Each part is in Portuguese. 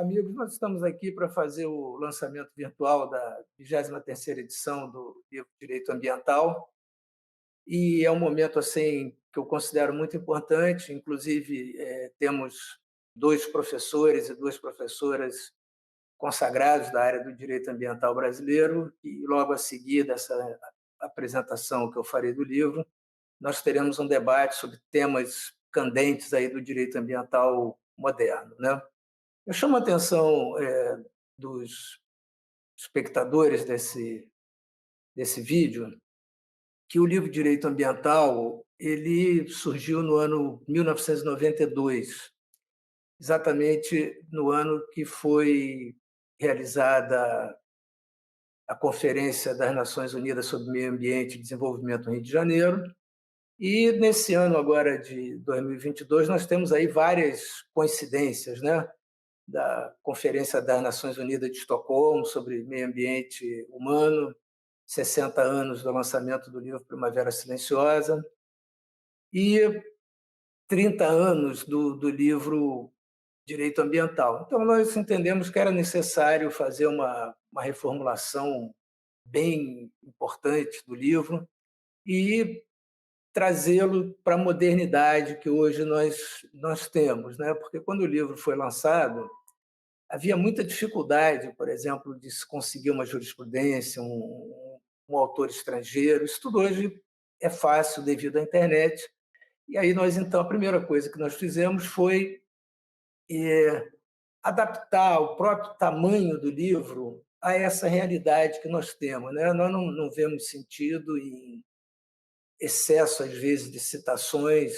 amigos, nós estamos aqui para fazer o lançamento virtual da 23ª edição do livro Direito Ambiental, e é um momento assim que eu considero muito importante. Inclusive, temos dois professores e duas professoras consagrados da área do direito ambiental brasileiro, e logo a seguir dessa apresentação que eu farei do livro, nós teremos um debate sobre temas candentes aí do direito ambiental moderno, né? Eu chamo a atenção dos espectadores desse vídeo que o livro Direito Ambiental ele surgiu no ano 1992, exatamente no ano que foi realizada a Conferência das Nações Unidas sobre Meio Ambiente e Desenvolvimento no Rio de Janeiro. E nesse ano agora de 2022 nós temos aí várias coincidências, né? Da Conferência das Nações Unidas de Estocolmo sobre Meio Ambiente Humano, 60 anos do lançamento do livro Primavera Silenciosa, e 30 anos do livro Direito Ambiental. Então, nós entendemos que era necessário fazer uma reformulação bem importante do livro e trazê-lo para a modernidade que hoje nós temos, né? Porque quando o livro foi lançado, havia muita dificuldade, por exemplo, de se conseguir uma jurisprudência, um autor estrangeiro. Isso tudo hoje é fácil devido à internet. E aí nós, então, a primeira coisa que nós fizemos foi adaptar o próprio tamanho do livro a essa realidade que nós temos, né? Nós não vemos sentido em excesso, às vezes, de citações,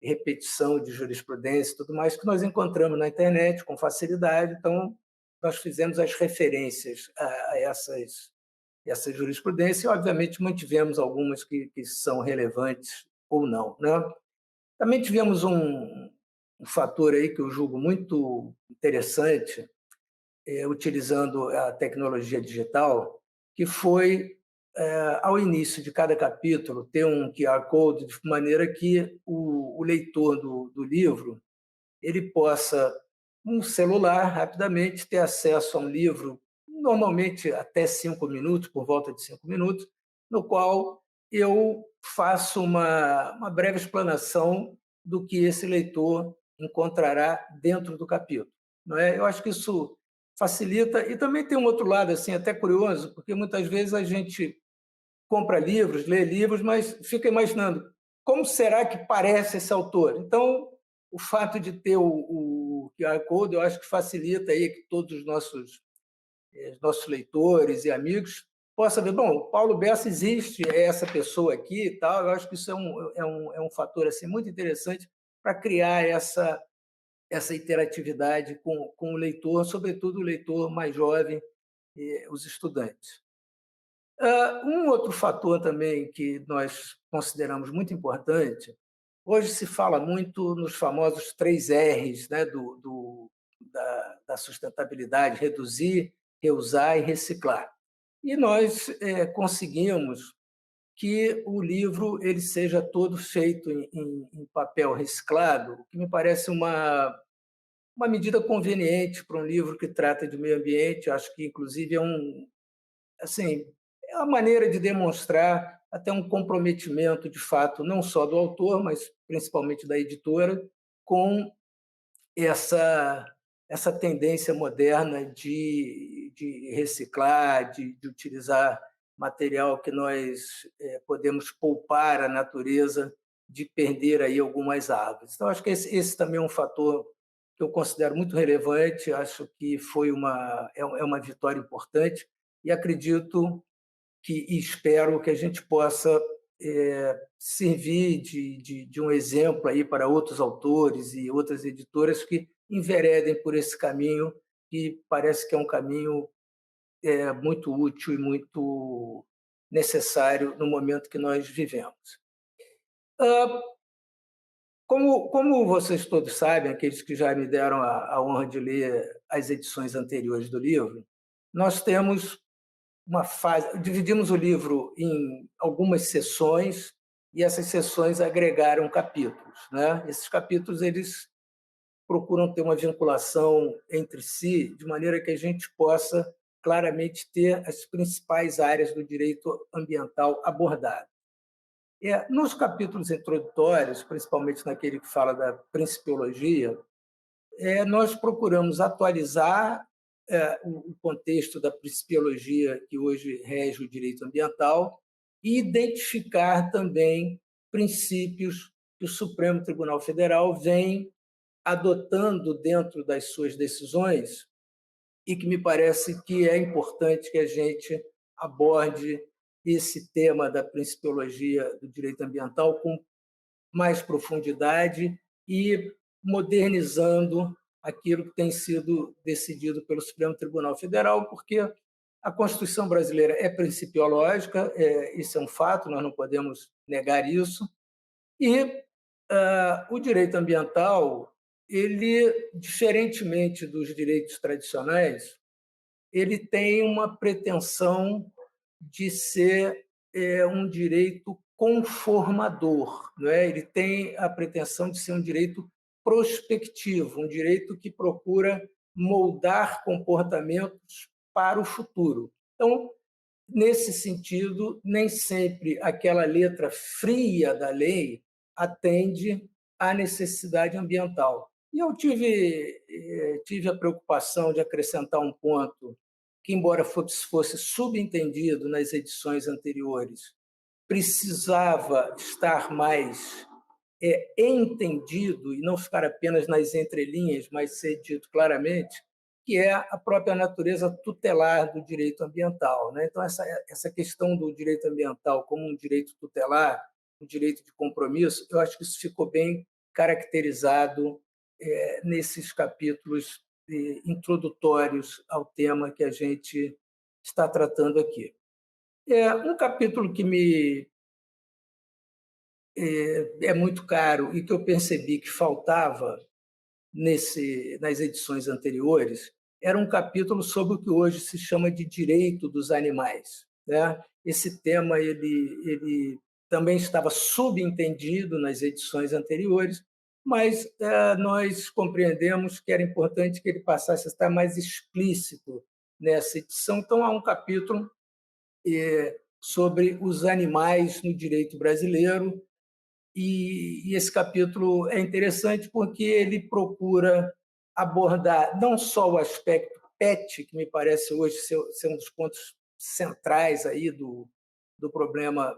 repetição de jurisprudência e tudo mais, que nós encontramos na internet com facilidade. Então, nós fizemos as referências a essas jurisprudências e, obviamente, mantivemos algumas que são relevantes ou não, né? Também tivemos um fator aí que eu julgo muito interessante, utilizando a tecnologia digital, que foi, ao início de cada capítulo, ter um QR Code, de maneira que o leitor do livro ele possa, um celular, rapidamente ter acesso a um livro, normalmente até 5 minutos, por volta de 5 minutos, no qual eu faço uma breve explanação do que esse leitor encontrará dentro do capítulo, não é? Eu acho que isso facilita. E também tem um outro lado assim até curioso, porque muitas vezes a gente compra livros, lê livros, mas fica imaginando como será que parece esse autor. Então, o fato de ter o QR Code, eu acho que facilita aí que todos os nossos leitores e amigos possam ver, bom, Paulo Bessa existe, é essa pessoa aqui e tal. Eu acho que isso é um fator assim, muito interessante para criar essa interatividade com o leitor, sobretudo o leitor mais jovem, os estudantes. Um outro fator também que nós consideramos muito importante, hoje se fala muito nos famosos 3 R's, né, da sustentabilidade: reduzir, reusar e reciclar. E nós conseguimos que o livro ele seja todo feito em papel reciclado, o que me parece uma medida conveniente para um livro que trata de meio ambiente. Acho que, inclusive, assim, é uma maneira de demonstrar até um comprometimento, de fato, não só do autor, mas principalmente da editora, com essa tendência moderna de reciclar, de utilizar material que nós podemos poupar a natureza de perder aí algumas árvores. Então, acho que esse também é um fator que eu considero muito relevante. Acho que é uma vitória importante e acredito e espero que a gente possa servir de um exemplo aí para outros autores e outras editoras que enveredem por esse caminho, que parece que é um caminho muito útil e muito necessário no momento que nós vivemos. Como vocês todos sabem, aqueles que já me deram a honra de ler as edições anteriores do livro, nós temos uma fase, dividimos o livro em algumas seções e essas seções agregaram capítulos, né? Esses capítulos eles procuram ter uma vinculação entre si, de maneira que a gente possa claramente ter as principais áreas do direito ambiental abordadas. Nos capítulos introdutórios, principalmente naquele que fala da principiologia, nós procuramos atualizar o contexto da principiologia que hoje rege o direito ambiental e identificar também princípios que o Supremo Tribunal Federal vem adotando dentro das suas decisões e que me parece que é importante que a gente aborde esse tema da principiologia do direito ambiental com mais profundidade e modernizando aquilo que tem sido decidido pelo Supremo Tribunal Federal, porque a Constituição brasileira é principiológica, isso é um fato, nós não podemos negar isso, e o direito ambiental, ele, diferentemente dos direitos tradicionais, ele tem uma pretensão de ser um direito conformador, não é? Ele tem a pretensão de ser um direito prospectivo, um direito que procura moldar comportamentos para o futuro. Então, nesse sentido, nem sempre aquela letra fria da lei atende à necessidade ambiental. E eu tive a preocupação de acrescentar um ponto que, embora fosse subentendido nas edições anteriores, precisava estar mais entendido e não ficar apenas nas entrelinhas, mas ser dito claramente, que é a própria natureza tutelar do direito ambiental, né? Então, essa questão do direito ambiental como um direito tutelar, um direito de compromisso, eu acho que isso ficou bem caracterizado nesses capítulos introdutórios ao tema que a gente está tratando aqui. Um capítulo que me é muito caro e que eu percebi que faltava nas edições anteriores era um capítulo sobre o que hoje se chama de direito dos animais, né? Esse tema ele também estava subentendido nas edições anteriores, mas nós compreendemos que era importante que ele passasse a estar mais explícito nessa edição. Então, há um capítulo sobre os animais no direito brasileiro, e esse capítulo é interessante porque ele procura abordar não só o aspecto PET, que me parece hoje ser um dos pontos centrais aí do problema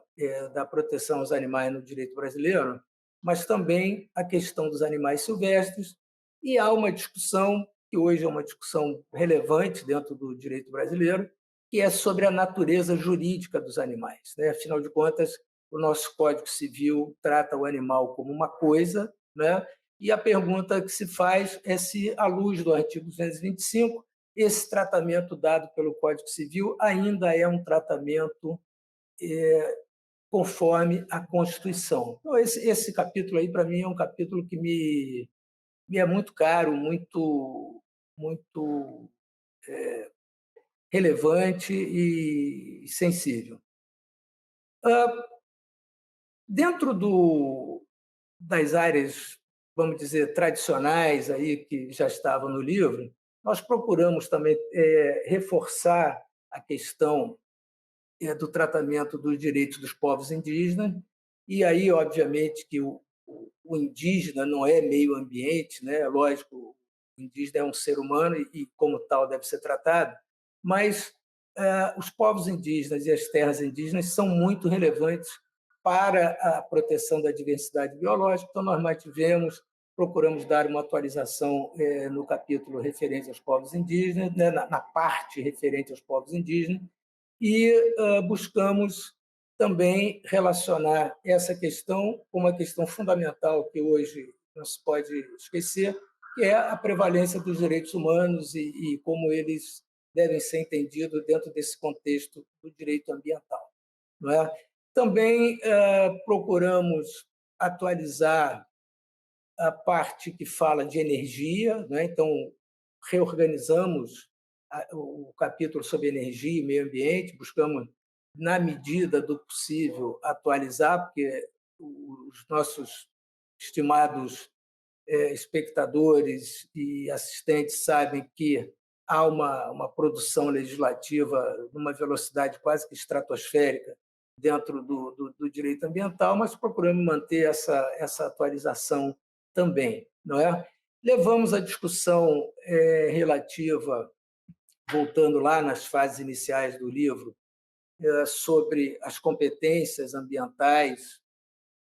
da proteção aos animais no direito brasileiro, mas também a questão dos animais silvestres. E há uma discussão, que hoje é uma discussão relevante dentro do direito brasileiro, que é sobre a natureza jurídica dos animais, né? Afinal de contas, o nosso Código Civil trata o animal como uma coisa, né? E a pergunta que se faz é se, à luz do artigo 225, esse tratamento dado pelo Código Civil ainda é um tratamento conforme a Constituição. Então, esse capítulo aí, para mim, é um capítulo que me é muito caro, muito relevante e sensível. Dentro das áreas, vamos dizer, tradicionais aí que já estavam no livro, nós procuramos também reforçar a questão do tratamento dos direitos dos povos indígenas, e aí, obviamente, que o indígena não é meio ambiente, né? Lógico, o indígena é um ser humano e como tal, deve ser tratado, mas os povos indígenas e as terras indígenas são muito relevantes para a proteção da diversidade biológica, então nós procuramos dar uma atualização no capítulo referente aos povos indígenas, né? na parte referente aos povos indígenas, e buscamos também relacionar essa questão com uma questão fundamental que hoje não se pode esquecer, que é a prevalência dos direitos humanos e como eles devem ser entendidos dentro desse contexto do direito ambiental, não é? Também procuramos atualizar a parte que fala de energia, né? Então, reorganizamos o capítulo sobre energia e meio ambiente, buscamos, na medida do possível, atualizar, porque os nossos estimados espectadores e assistentes sabem que há uma produção legislativa numa velocidade quase que estratosférica dentro do direito ambiental, mas procuramos manter essa atualização também, não é? Levamos a discussão relativa, voltando lá nas fases iniciais do livro, sobre as competências ambientais,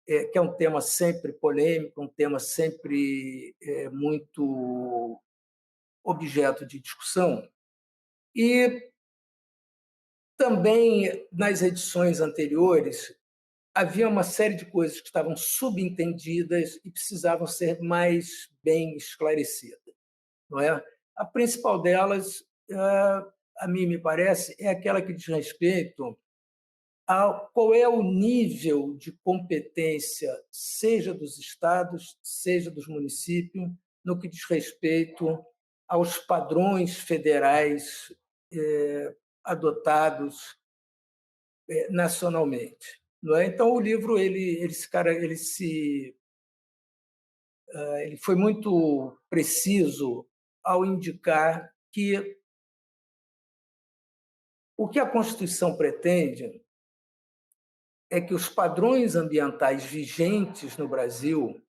que é um tema sempre polêmico, um tema sempre muito objeto de discussão. E também, nas edições anteriores, havia uma série de coisas que estavam subentendidas e precisavam ser mais bem esclarecidas, não é? A principal delas, a mim me parece, é aquela que diz respeito a qual é o nível de competência, seja dos estados, seja dos municípios, no que diz respeito aos padrões federais adotados nacionalmente. Não é? Então, o livro ele foi muito preciso ao indicar que o que a Constituição pretende é que os padrões ambientais vigentes no Brasil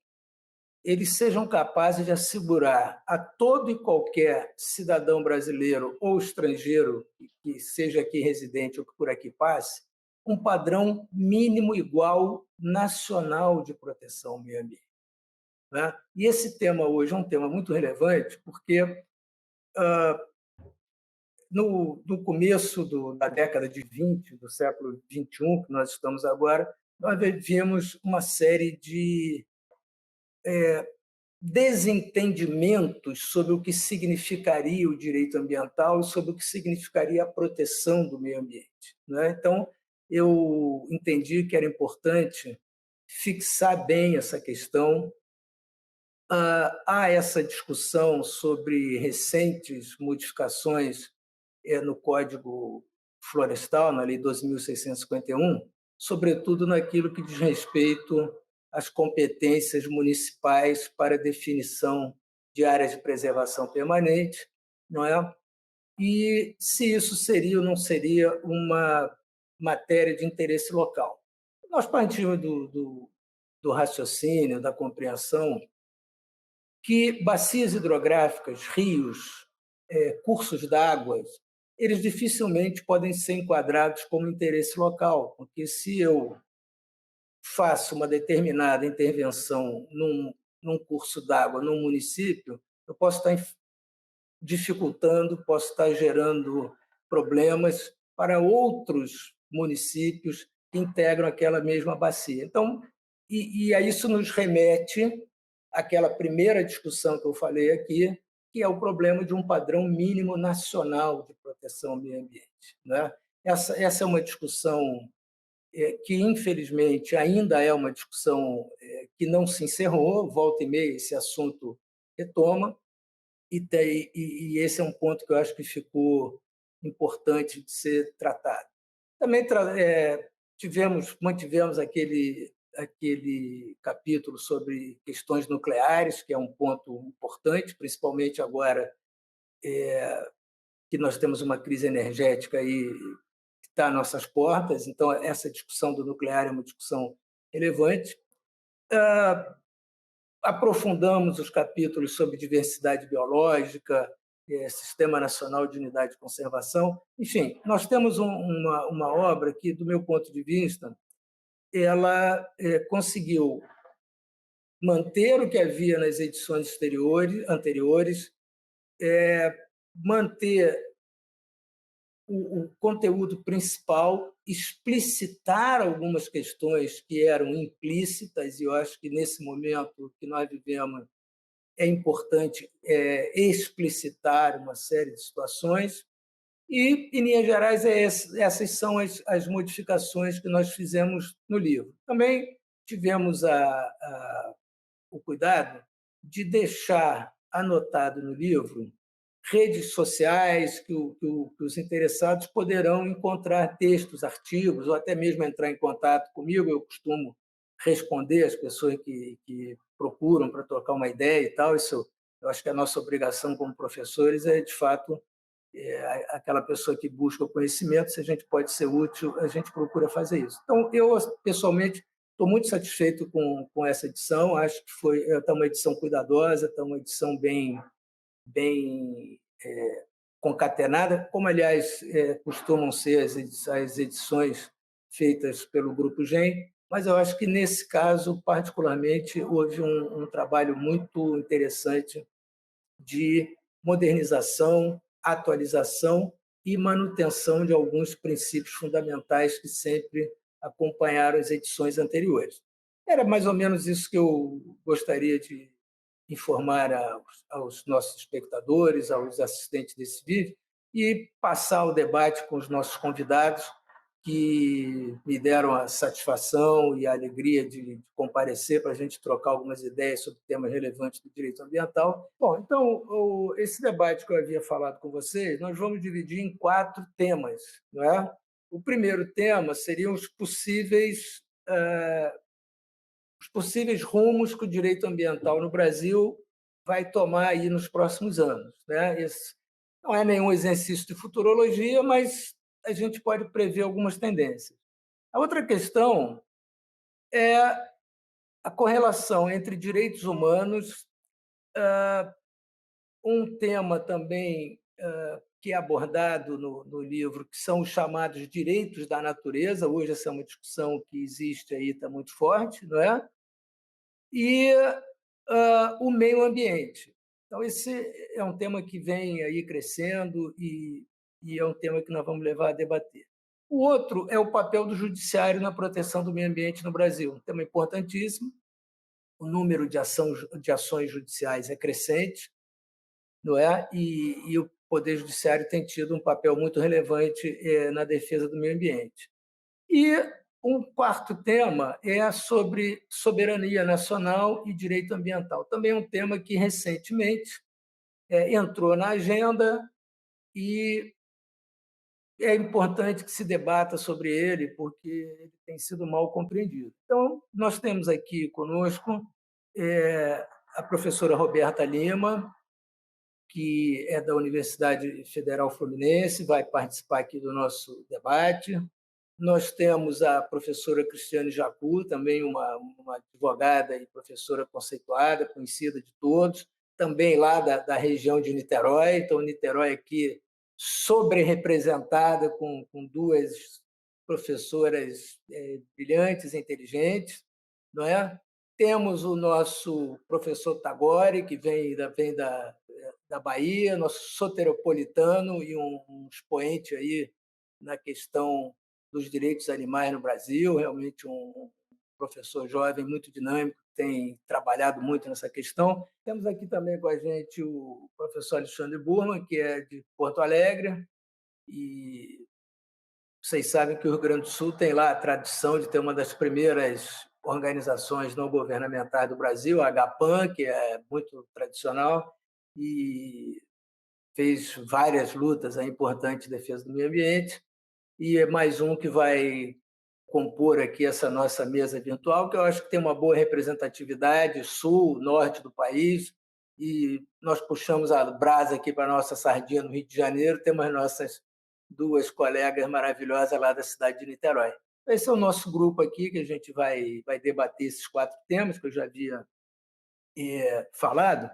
eles sejam capazes de assegurar a todo e qualquer cidadão brasileiro ou estrangeiro que seja aqui residente ou que por aqui passe, um padrão mínimo igual nacional de proteção ao meio ambiente. Né? E esse tema hoje é um tema muito relevante, porque no começo da década de 20, do século 21, que nós estamos agora, nós vimos uma série de desentendimentos sobre o que significaria o direito ambiental e sobre o que significaria a proteção do meio ambiente. Né? Então, eu entendi que era importante fixar bem essa questão. Há essa discussão sobre recentes modificações no Código Florestal, na Lei 2.651, sobretudo naquilo que diz respeito às competências municipais para definição de áreas de preservação permanente, não é? E se isso seria ou não seria uma matéria de interesse local. Nós partimos do raciocínio, da compreensão que bacias hidrográficas, rios, cursos d'água, eles dificilmente podem ser enquadrados como interesse local, porque se eu faço uma determinada intervenção num curso d'água, num município, eu posso estar dificultando, posso estar gerando problemas para outros municípios que integram aquela mesma bacia. Então, e a isso nos remete àquela primeira discussão que eu falei aqui, que é o problema de um padrão mínimo nacional de proteção ao meio ambiente. Né? Essa é uma discussão que, infelizmente, ainda é uma discussão que não se encerrou, volta e meia esse assunto retoma, e esse é um ponto que eu acho que ficou importante de ser tratado. Também mantivemos aquele capítulo sobre questões nucleares, que é um ponto importante, principalmente agora que nós temos uma crise energética aí que está às nossas portas, então essa discussão do nuclear é uma discussão relevante. Aprofundamos os capítulos sobre diversidade biológica, Sistema Nacional de Unidade de Conservação. Enfim, nós temos uma obra que, do meu ponto de vista, ela conseguiu manter o que havia nas edições anteriores, manter o conteúdo principal, explicitar algumas questões que eram implícitas, e eu acho que, nesse momento que nós vivemos, é importante explicitar uma série de situações. E, em linhas gerais, essas são as modificações que nós fizemos no livro. Também tivemos o cuidado de deixar anotado no livro redes sociais que os interessados poderão encontrar textos, artigos, ou até mesmo entrar em contato comigo. Eu costumo responder às pessoas que procuram para trocar uma ideia e tal. Isso, eu acho que a nossa obrigação como professores é, de fato, aquela pessoa que busca o conhecimento, se a gente pode ser útil, a gente procura fazer isso. Então, eu, pessoalmente, estou muito satisfeito com essa edição, acho que está uma edição cuidadosa, está uma edição bem concatenada, como, aliás, costumam ser as edições feitas pelo Grupo GEM, mas eu acho que, nesse caso, particularmente, houve um trabalho muito interessante de modernização, atualização e manutenção de alguns princípios fundamentais que sempre acompanharam as edições anteriores. Era mais ou menos isso que eu gostaria de informar aos nossos espectadores, aos assistentes desse vídeo, e passar o debate com os nossos convidados, que me deram a satisfação e a alegria de comparecer para a gente trocar algumas ideias sobre temas relevantes do direito ambiental. Bom, então, esse debate que eu havia falado com vocês, nós vamos dividir em 4 temas. Não é? O primeiro tema seriam os possíveis rumos que o direito ambiental no Brasil vai tomar aí nos próximos anos. Né? Esse não é nenhum exercício de futurologia, mas a gente pode prever algumas tendências. A outra questão é a correlação entre direitos humanos, um tema também que é abordado no livro, que são os chamados direitos da natureza. Hoje essa é uma discussão que existe aí, está muito forte, não é? E o meio ambiente. Então, esse é um tema que vem aí crescendo e é um tema que nós vamos levar a debater. O outro é o papel do judiciário na proteção do meio ambiente no Brasil, um tema importantíssimo. O número de ações judiciais é crescente, não é? E o Poder Judiciário tem tido um papel muito relevante na defesa do meio ambiente. E um quarto tema é sobre soberania nacional e direito ambiental. Também é um tema que recentemente entrou na agenda e é importante que se debata sobre ele, porque ele tem sido mal compreendido. Então, nós temos aqui conosco a professora Roberta Lima, que é da Universidade Federal Fluminense, vai participar aqui do nosso debate. Nós temos a professora Cristiane Jacu, também uma advogada e professora conceituada, conhecida de todos, também lá da região de Niterói. Então, Niterói aqui sobre-representada com 2 professoras brilhantes, inteligentes, não é? Temos o nosso professor Tagore, que vem da Bahia, nosso soteropolitano e um expoente aí na questão dos direitos animais no Brasil, realmente um professor jovem muito dinâmico, que tem trabalhado muito nessa questão. Temos aqui também com a gente o professor Alexandre Burman, que é de Porto Alegre, e vocês sabem que o Rio Grande do Sul tem lá a tradição de ter uma das primeiras organizações não governamentais do Brasil, a AGAPAN, que é muito tradicional, e fez várias lutas importantes de defesa do meio ambiente. E é mais um que vai compor aqui essa nossa mesa virtual, que eu acho que tem uma boa representatividade, sul, norte do país, e nós puxamos a brasa aqui para a nossa sardinha no Rio de Janeiro, temos as nossas 2 colegas maravilhosas lá da cidade de Niterói. Esse é o nosso grupo aqui, que a gente vai debater esses 4 temas que eu já havia falado,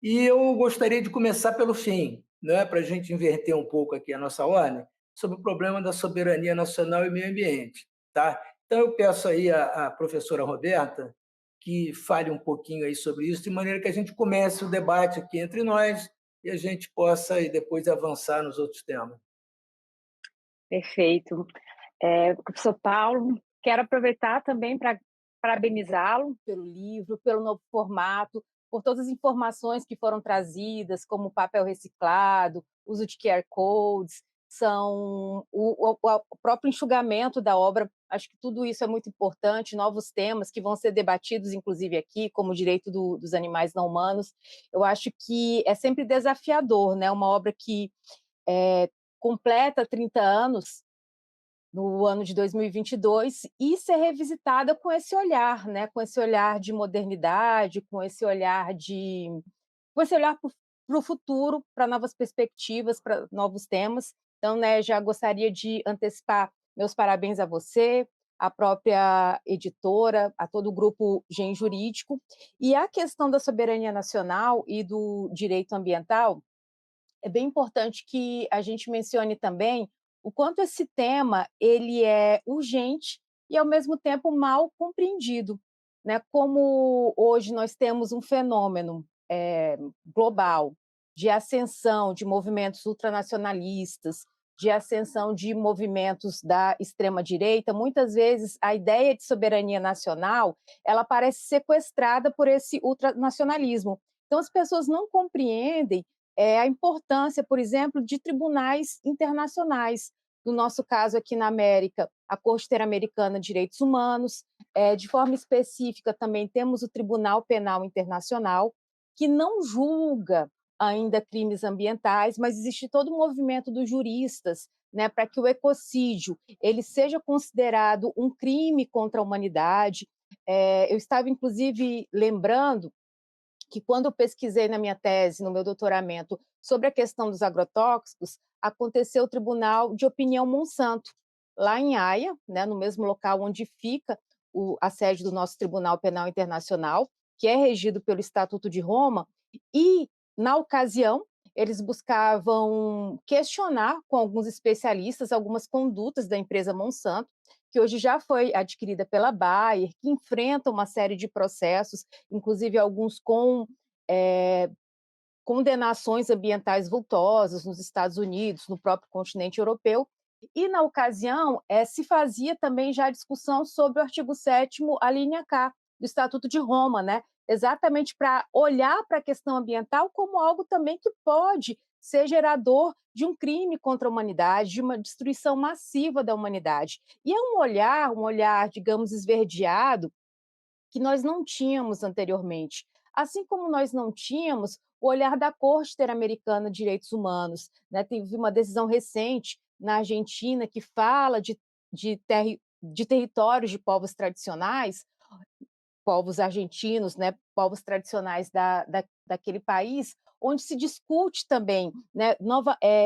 e eu gostaria de começar pelo fim, né, para a gente inverter um pouco aqui a nossa ordem, sobre o problema da soberania nacional e meio ambiente. Tá? Então, eu peço aí à professora Roberta que fale um pouquinho aí sobre isso, de maneira que a gente comece o debate aqui entre nós e a gente possa aí, depois avançar nos outros temas. Perfeito. Professor Paulo, quero aproveitar também para parabenizá-lo pelo livro, pelo novo formato, por todas as informações que foram trazidas, como papel reciclado, uso de QR Codes, são o próprio enxugamento da obra. Acho que tudo isso é muito importante, novos temas que vão ser debatidos, inclusive aqui, como o direito dos animais não humanos. Eu acho que é sempre desafiador, né? Uma obra que completa 30 anos, no ano de 2022 e ser revisitada com esse olhar, né, com esse olhar de modernidade, com esse olhar para o futuro, para novas perspectivas, para novos temas. Então, né, já gostaria de antecipar meus parabéns a você, à própria editora, a todo o grupo Gen Jurídico. E a questão da soberania nacional e do direito ambiental, é bem importante que a gente mencione também o quanto esse tema ele é urgente e, ao mesmo tempo, mal compreendido, né? Como hoje nós temos um fenômeno global de ascensão de movimentos ultranacionalistas, de ascensão de movimentos da extrema-direita, muitas vezes a ideia de soberania nacional ela parece sequestrada por esse ultranacionalismo. Então, as pessoas não compreendem a importância, por exemplo, de tribunais internacionais. No nosso caso aqui na América, a Corte Interamericana de Direitos Humanos, de forma específica também temos o Tribunal Penal Internacional, que não julga ainda crimes ambientais, mas existe todo um movimento dos juristas, né, para que o ecocídio ele seja considerado um crime contra a humanidade. Eu estava, inclusive, lembrando que quando eu pesquisei na minha tese, no meu doutoramento, sobre a questão dos agrotóxicos, aconteceu o Tribunal de Opinião Monsanto, lá em Haia, né, no mesmo local onde fica a sede do nosso Tribunal Penal Internacional, que é regido pelo Estatuto de Roma, e, na ocasião, eles buscavam questionar com alguns especialistas algumas condutas da empresa Monsanto, que hoje já foi adquirida pela Bayer, que enfrenta uma série de processos, inclusive alguns com condenações ambientais vultosas nos Estados Unidos, no próprio continente europeu. E, na ocasião, se fazia também já discussão sobre o artigo 7º, a linha K, do Estatuto de Roma, né? Exatamente para olhar para a questão ambiental como algo também que pode ser gerador de um crime contra a humanidade, de uma destruição massiva da humanidade. E é um olhar, digamos, esverdeado, que nós não tínhamos anteriormente. Assim como nós não tínhamos o olhar da Corte Interamericana de Direitos Humanos, né? Teve uma decisão recente na Argentina que fala de territórios de povos tradicionais, povos argentinos, né, povos tradicionais daquele país, onde se discute também, né,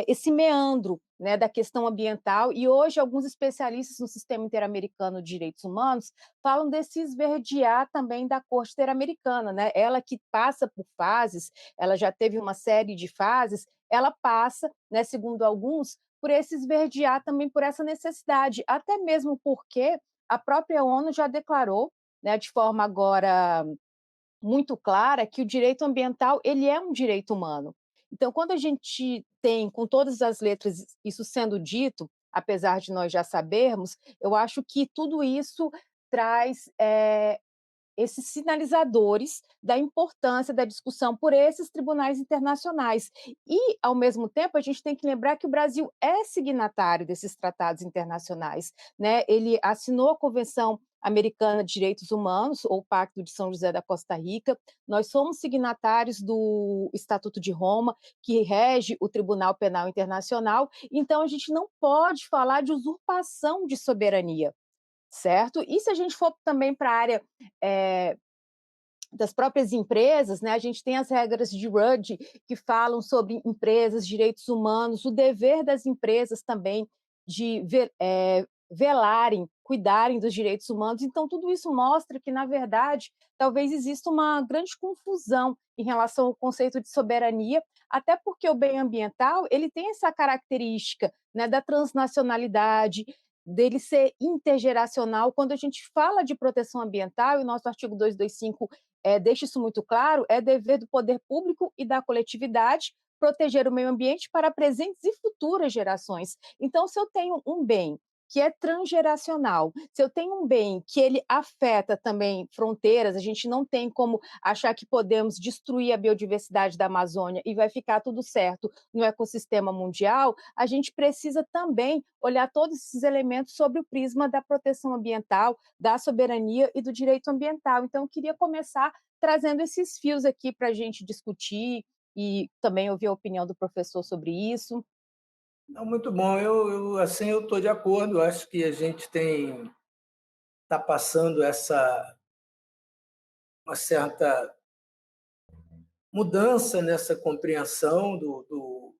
esse meandro, né, da questão ambiental, e hoje alguns especialistas no sistema interamericano de direitos humanos falam desse esverdear também da Corte Interamericana, né, ela que passa por fases, ela já teve uma série de fases, ela passa, né, segundo alguns, por esse esverdear também, por essa necessidade, até mesmo porque a própria ONU já declarou, né, de forma agora muito clara, que o direito ambiental ele é um direito humano. Então, quando a gente tem, com todas as letras, isso sendo dito, apesar de nós já sabermos, eu acho que tudo isso traz esses sinalizadores da importância da discussão por esses tribunais internacionais. E, ao mesmo tempo, a gente tem que lembrar que o Brasil é signatário desses tratados internacionais, né? Ele assinou a Convenção Americana de Direitos Humanos, ou Pacto de São José da Costa Rica, nós somos signatários do Estatuto de Roma, que rege o Tribunal Penal Internacional, então a gente não pode falar de usurpação de soberania, certo? E se a gente for também para a área das próprias empresas, né, a gente tem as regras de Rudd que falam sobre empresas, direitos humanos, o dever das empresas também de velarem, cuidarem dos direitos humanos. Então, tudo isso mostra que, na verdade, talvez exista uma grande confusão em relação ao conceito de soberania, até porque o bem ambiental ele tem essa característica, né, da transnacionalidade, dele ser intergeracional. Quando a gente fala de proteção ambiental, e o nosso artigo 225 deixa isso muito claro, é dever do poder público e da coletividade proteger o meio ambiente para presentes e futuras gerações. Então, se eu tenho um bem que é transgeracional, se eu tenho um bem que ele afeta também fronteiras, a gente não tem como achar que podemos destruir a biodiversidade da Amazônia e vai ficar tudo certo no ecossistema mundial, a gente precisa também olhar todos esses elementos sobre o prisma da proteção ambiental, da soberania e do direito ambiental. Então, eu queria começar trazendo esses fios aqui para a gente discutir e também ouvir a opinião do professor sobre isso. Não, muito bom. Assim, eu estou de acordo. Eu acho que a gente está passando uma certa mudança nessa compreensão do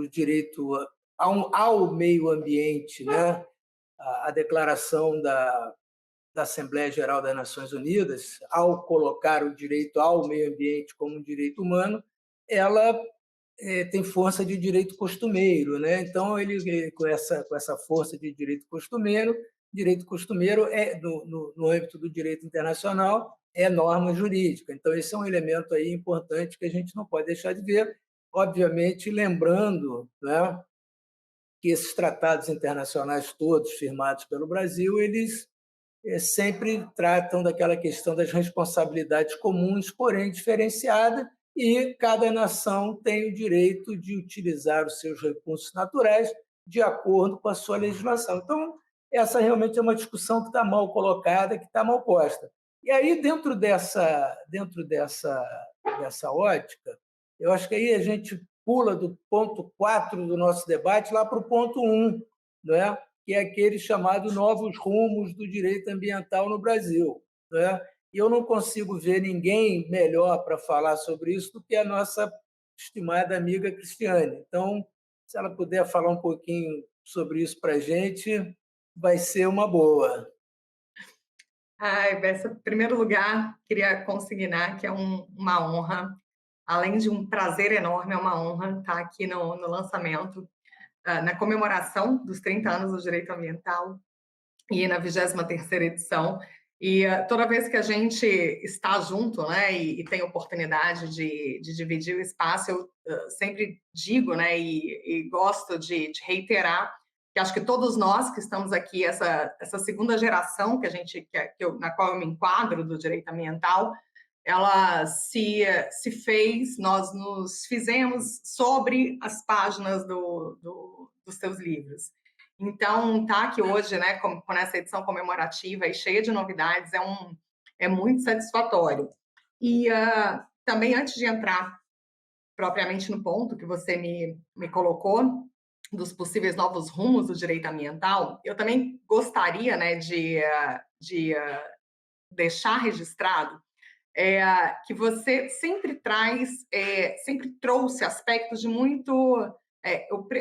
direito ao meio ambiente, né? A declaração da Assembleia Geral das Nações Unidas, ao colocar o direito ao meio ambiente como um direito humano, ela tem força de direito costumeiro, né? Então com essa força de direito costumeiro é no âmbito do direito internacional é norma jurídica. Então esse é um elemento aí importante que a gente não pode deixar de ver, obviamente lembrando, né, que esses tratados internacionais todos firmados pelo Brasil, eles sempre tratam daquela questão das responsabilidades comuns, porém diferenciada, e cada nação tem o direito de utilizar os seus recursos naturais de acordo com a sua legislação. Então, essa realmente é uma discussão que está mal colocada, que está mal posta. E aí, dessa ótica, eu acho que aí a gente pula do ponto 4 do nosso debate lá para o ponto 1, não é? Que é aquele chamado novos rumos do direito ambiental no Brasil, né? E eu não consigo ver ninguém melhor para falar sobre isso do que a nossa estimada amiga Cristiane. Então, se ela puder falar um pouquinho sobre isso para a gente, vai ser uma boa. Ai, Bessa, em primeiro lugar, queria consignar que é uma honra, além de um prazer enorme, é uma honra estar aqui no lançamento, na comemoração dos 30 anos do direito ambiental e na 23ª edição. E toda vez que a gente está junto, né, e tem oportunidade de dividir o espaço, eu sempre digo, né, e gosto de reiterar que acho que todos nós que estamos aqui, essa segunda geração na qual eu me enquadro do direito ambiental, ela se fez, nós nos fizemos sobre as páginas dos seus livros. Então, tá aqui hoje, né, com essa edição comemorativa e cheia de novidades, é muito satisfatório. E também, antes de entrar propriamente no ponto que você me colocou, dos possíveis novos rumos do direito ambiental, eu também gostaria, né, de deixar registrado que você sempre sempre trouxe aspectos de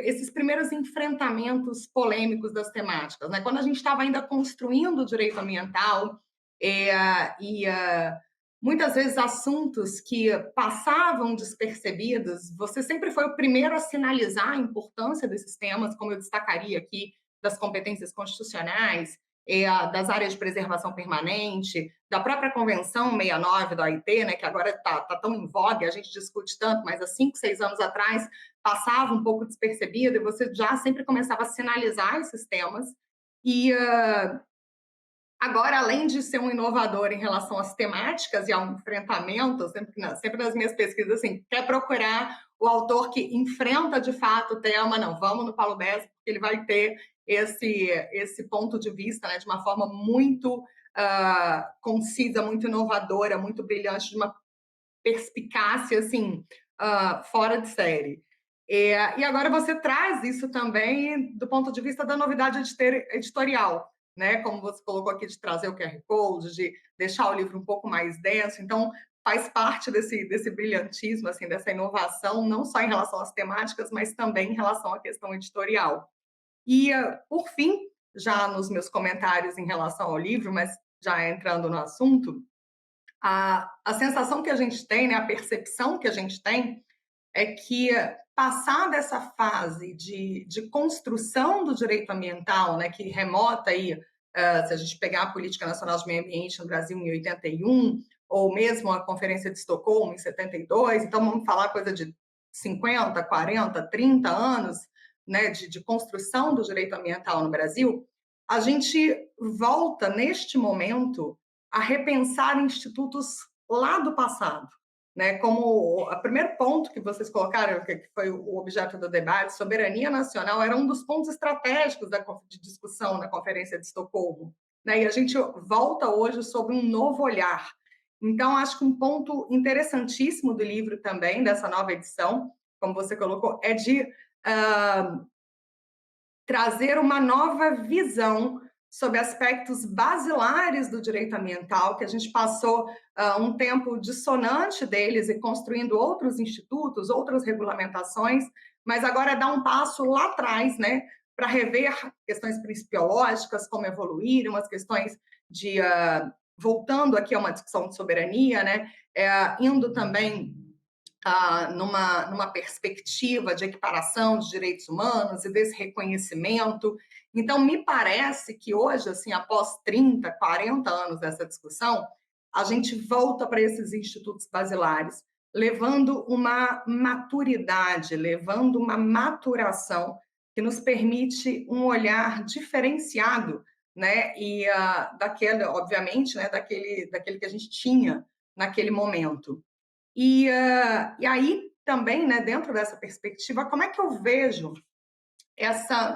esses primeiros enfrentamentos polêmicos das temáticas, né? Quando a gente estava ainda construindo o direito ambiental muitas vezes assuntos que passavam despercebidos, você sempre foi o primeiro a sinalizar a importância desses temas, como eu destacaria aqui, das competências constitucionais, das áreas de preservação permanente, da própria Convenção 69 da OIT, né, que agora está tão em voga, a gente discute tanto, mas há 5, 6 anos atrás passava um pouco despercebido e você já sempre começava a sinalizar esses temas. E agora, além de ser um inovador em relação às temáticas e ao enfrentamento, sempre nas minhas pesquisas, assim, quer procurar o autor que enfrenta de fato o tema, não, vamos no Paulo Bessa, porque ele vai ter esse ponto de vista, né, de uma forma muito concisa, muito inovadora, muito brilhante, de uma perspicácia, assim, fora de série. E agora você traz isso também do ponto de vista da novidade editorial, né? Como você colocou aqui, de trazer o QR Code, de deixar o livro um pouco mais denso. Então, faz parte desse brilhantismo, assim, dessa inovação, não só em relação às temáticas, mas também em relação à questão editorial. E, por fim, já nos meus comentários em relação ao livro, mas já entrando no assunto, a sensação que a gente tem, né, a percepção que a gente tem, é que passar dessa fase de construção do direito ambiental, né, que remota aí, se a gente pegar a Política Nacional de Meio Ambiente no Brasil em 81, ou mesmo a Conferência de Estocolmo em 72, então vamos falar coisa de 50, 40, 30 anos, né, de construção do direito ambiental no Brasil, a gente volta, neste momento, a repensar institutos lá do passado, né? Como o primeiro ponto que vocês colocaram, que foi o objeto do debate, soberania nacional, era um dos pontos estratégicos de discussão na Conferência de Estocolmo, né? E a gente volta hoje sobre um novo olhar. Então, acho que um ponto interessantíssimo do livro também, dessa nova edição, como você colocou, é de trazer uma nova visão sobre aspectos basilares do direito ambiental, que a gente passou um tempo dissonante deles e construindo outros institutos, outras regulamentações, mas agora dá um passo lá atrás, né, para rever questões principiológicas, como evoluir, umas questões de... voltando aqui a uma discussão de soberania, né, indo também numa perspectiva de equiparação de direitos humanos e desse reconhecimento. Então, me parece que hoje, assim, após 30, 40 anos dessa discussão, a gente volta para esses institutos basilares, levando uma maturidade, levando uma maturação que nos permite um olhar diferenciado, né? E daquele, obviamente, né? daquele que a gente tinha naquele momento. E aí também, né, dentro dessa perspectiva, como é que eu vejo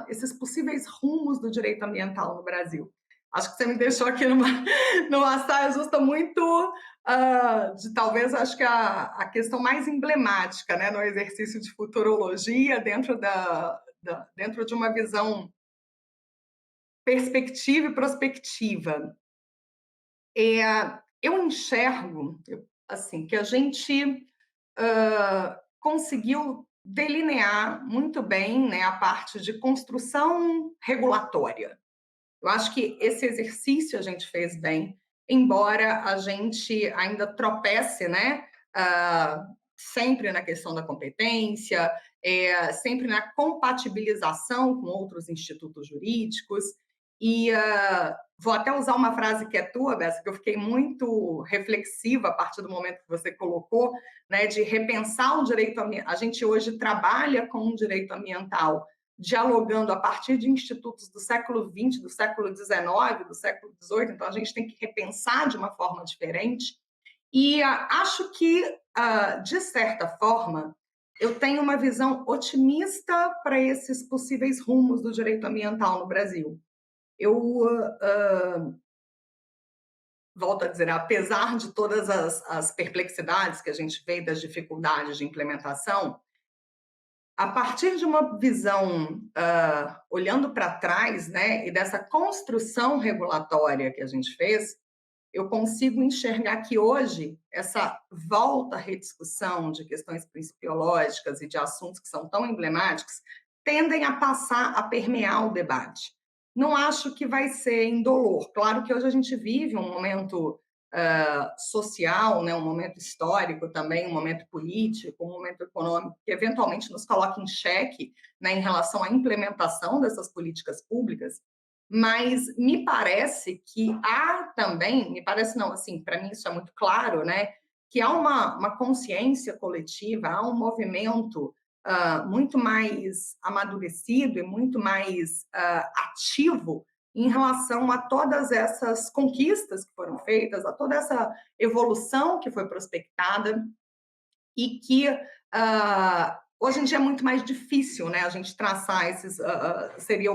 esses possíveis rumos do direito ambiental no Brasil? Acho que você me deixou aqui numa saia justa muito de talvez, acho que a questão mais emblemática, né, no exercício de futurologia dentro de uma visão perspectiva e prospectiva. Eu enxergo assim, que a gente conseguiu delinear muito bem, né, a parte de construção regulatória. Eu acho que esse exercício a gente fez bem, embora a gente ainda tropece, né, sempre na questão da competência, sempre na compatibilização com outros institutos jurídicos. E vou até usar uma frase que é tua, Bessa, que eu fiquei muito reflexiva a partir do momento que você colocou, né, de repensar o direito ambiental. A gente hoje trabalha com um direito ambiental dialogando a partir de institutos do século XX, do século XIX, do século XVIII, então a gente tem que repensar de uma forma diferente. E acho que, de certa forma, eu tenho uma visão otimista para esses possíveis rumos do direito ambiental no Brasil. Eu volto a dizer, apesar de todas as perplexidades que a gente vê, das dificuldades de implementação, a partir de uma visão olhando para trás, né, e dessa construção regulatória que a gente fez, eu consigo enxergar que hoje essa volta à rediscussão de questões principiológicas e de assuntos que são tão emblemáticos tendem a passar a permear o debate. Não acho que vai ser indolor. Claro que hoje a gente vive um momento social, né, um momento histórico também, um momento político, um momento econômico que eventualmente nos coloca em xeque, né, em relação à implementação dessas políticas públicas, mas me parece que há também, me parece não, assim, para mim isso é muito claro, né, que há uma consciência coletiva, há um movimento muito mais amadurecido e muito mais ativo em relação a todas essas conquistas que foram feitas, a toda essa evolução que foi prospectada e que hoje em dia é muito mais difícil, né, a gente traçar esses... seria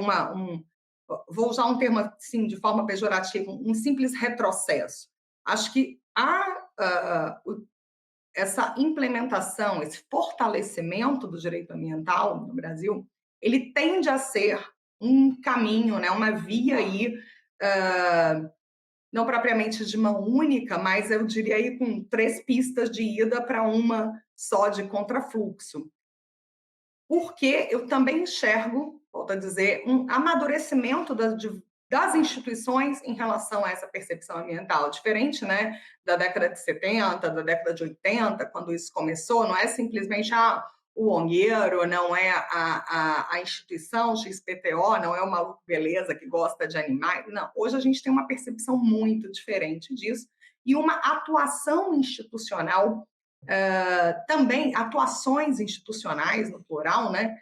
vou usar um termo assim, de forma pejorativa, um simples retrocesso. Acho que essa implementação, esse fortalecimento do direito ambiental no Brasil, ele tende a ser um caminho, né, uma via aí, não propriamente de mão única, mas eu diria aí com 3 pistas de ida para uma só de contrafluxo. Porque eu também enxergo, volto a dizer, um amadurecimento das instituições em relação a essa percepção ambiental, diferente, né, da década de 70, da década de 80, quando isso começou, não é simplesmente o ongueiro, não é a instituição XPTO, não é o maluco beleza que gosta de animais, não. Hoje a gente tem uma percepção muito diferente disso e uma atuação institucional, também atuações institucionais, no plural, né,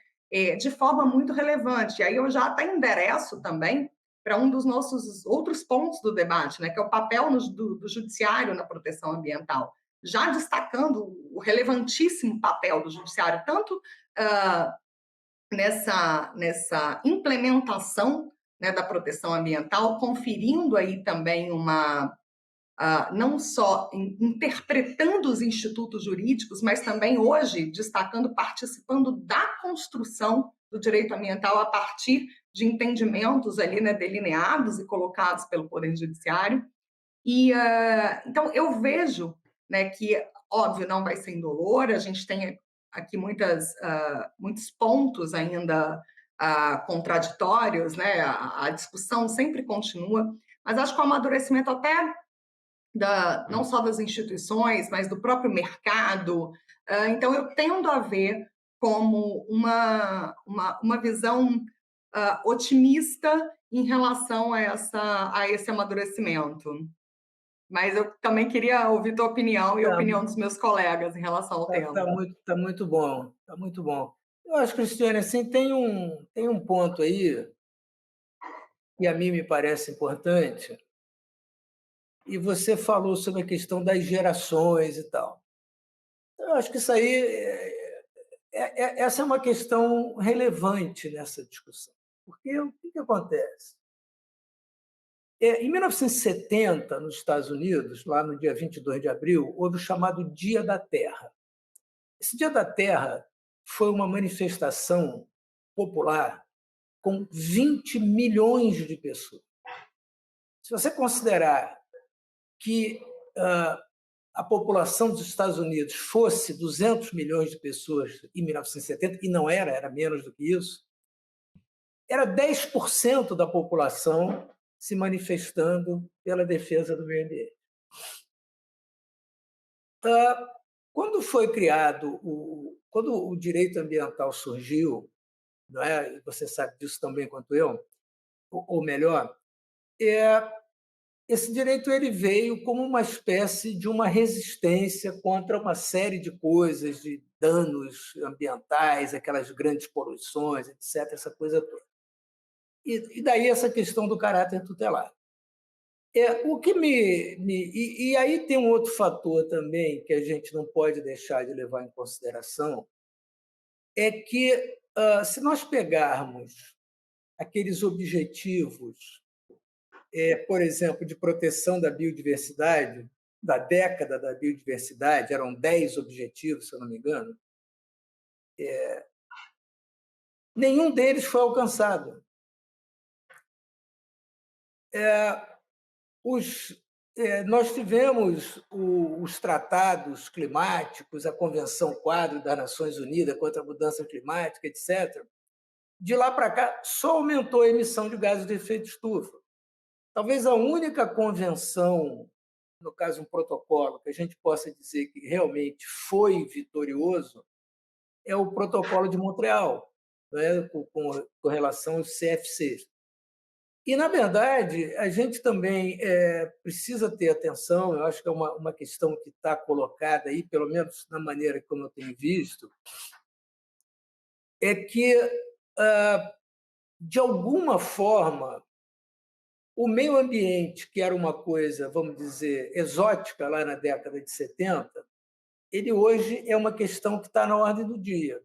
de forma muito relevante. E aí eu já até endereço também para um dos nossos outros pontos do debate, né, que é o papel do judiciário na proteção ambiental, já destacando o relevantíssimo papel do judiciário, tanto nessa implementação, né, da proteção ambiental, conferindo aí também uma não só interpretando os institutos jurídicos, mas também hoje destacando, participando da construção do direito ambiental a partir de entendimentos ali, né, delineados e colocados pelo Poder Judiciário. E então eu vejo, né, que, óbvio, não vai ser indolor, a gente tem aqui muitos pontos ainda contraditórios, né, a discussão sempre continua, mas acho que o amadurecimento até não só das instituições, mas do próprio mercado. Então, eu tendo a ver como uma visão otimista em relação a esse amadurecimento. Mas eu também queria ouvir tua opinião e a opinião dos meus colegas em relação ao tema. Tá muito bom, tá muito bom. Eu acho, Cristiane, assim, tem um ponto aí que a mim me parece importante, e você falou sobre a questão das gerações e tal. Eu acho que isso aí, essa é uma questão relevante nessa discussão. Porque o que acontece? Em 1970, nos Estados Unidos, lá no dia 22 de abril, houve o chamado Dia da Terra. Esse Dia da Terra foi uma manifestação popular com 20 milhões de pessoas. Se você considerar que a população dos Estados Unidos fosse 200 milhões de pessoas em 1970, e não era menos do que isso, era 10% da população se manifestando pela defesa do meio ambiente. Quando foi criado, quando o direito ambiental surgiu, não é? Você sabe disso também quanto eu, ou melhor, esse direito ele veio como uma espécie de uma resistência contra uma série de coisas, de danos ambientais, aquelas grandes poluições, etc., essa coisa toda. E daí essa questão do caráter tutelar. O que e aí tem um outro fator também que a gente não pode deixar de levar em consideração, é que, se nós pegarmos aqueles objetivos, por exemplo, de proteção da biodiversidade, da década da biodiversidade, eram 10 objetivos, se eu não me engano, nenhum deles foi alcançado. Nós tivemos os tratados climáticos, a Convenção Quadro das Nações Unidas contra a Mudança Climática, etc. De lá para cá, só aumentou a emissão de gases de efeito estufa. Talvez a única convenção, no caso um protocolo, que a gente possa dizer que realmente foi vitorioso, é o Protocolo de Montreal, né, com relação aos CFCs. E, na verdade, a gente também precisa ter atenção, eu acho que é uma questão que está colocada aí, pelo menos na maneira como eu tenho visto, é que, de alguma forma, o meio ambiente, que era uma coisa, vamos dizer, exótica lá na década de 70, ele hoje é uma questão que está na ordem do dia.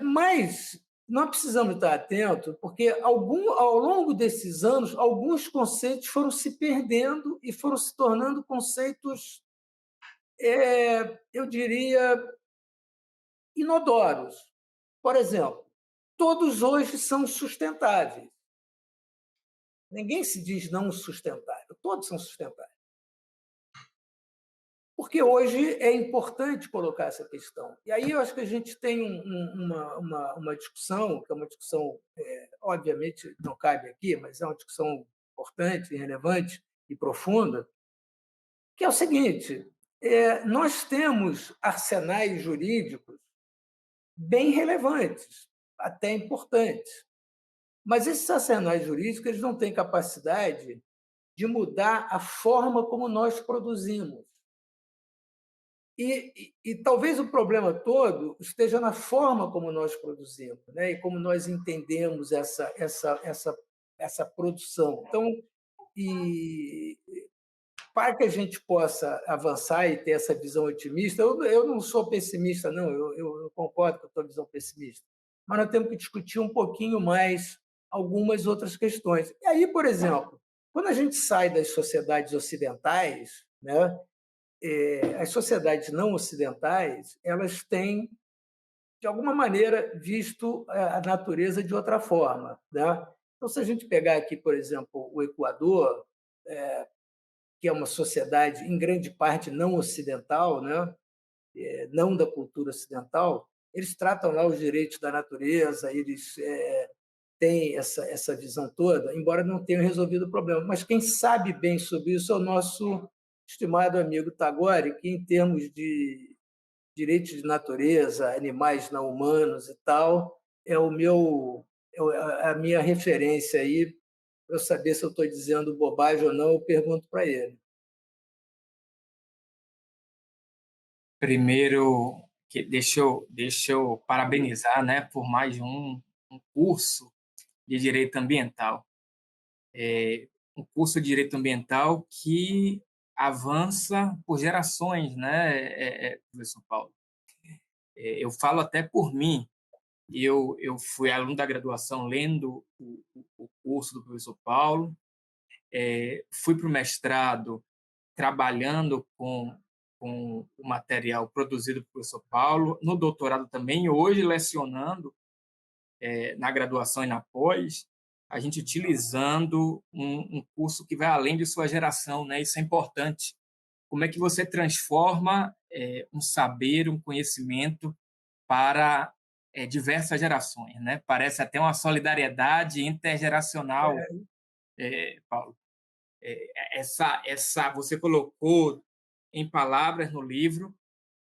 Mas nós precisamos estar atentos, porque ao longo desses anos, alguns conceitos foram se perdendo e foram se tornando conceitos, eu diria, inodoros. Por exemplo, todos hoje são sustentáveis. Ninguém se diz não sustentável, todos são sustentáveis. Porque hoje é importante colocar essa questão. E aí eu acho que a gente tem uma discussão, que é uma discussão, obviamente, não cabe aqui, mas é uma discussão importante, relevante e profunda, que é o seguinte: nós temos arsenais jurídicos bem relevantes, até importantes, mas esses arsenais jurídicos eles não têm capacidade de mudar a forma como nós produzimos. E talvez o problema todo esteja na forma como nós produzimos, né? E como nós entendemos essa produção. Então, para que a gente possa avançar e ter essa visão otimista, eu não sou pessimista, não, eu concordo com a tua visão pessimista, mas nós temos que discutir um pouquinho mais algumas outras questões. E aí, por exemplo, Quando a gente sai das sociedades ocidentais, né, as sociedades não ocidentais, elas têm, de alguma maneira, visto a natureza de outra forma, né? Então, se a gente pegar aqui, por exemplo, o Equador, que é uma sociedade, em grande parte, não ocidental, né? Não da cultura ocidental, eles tratam lá os direitos da natureza, eles têm essa visão toda, embora não tenham resolvido o problema. Mas quem sabe bem sobre isso é o nosso estimado amigo Tagore, que, em termos de direitos de natureza, animais não humanos e tal, é a minha referência aí para eu saber se eu estou dizendo bobagem ou não, eu pergunto para ele. Primeiro, deixa eu parabenizar, né, por mais um curso de direito ambiental. Um curso de direito ambiental que avança por gerações, né, professor Paulo? Eu falo até por mim. Eu fui aluno da graduação lendo o curso do professor Paulo, fui para o mestrado trabalhando com o material produzido pelo professor Paulo, no doutorado também, e hoje lecionando na graduação e na pós, a gente utilizando um curso que vai além de sua geração, né? Isso é importante. Como é que você transforma um saber, um conhecimento para diversas gerações, né? Parece até uma solidariedade intergeracional, Paulo. Você colocou em palavras no livro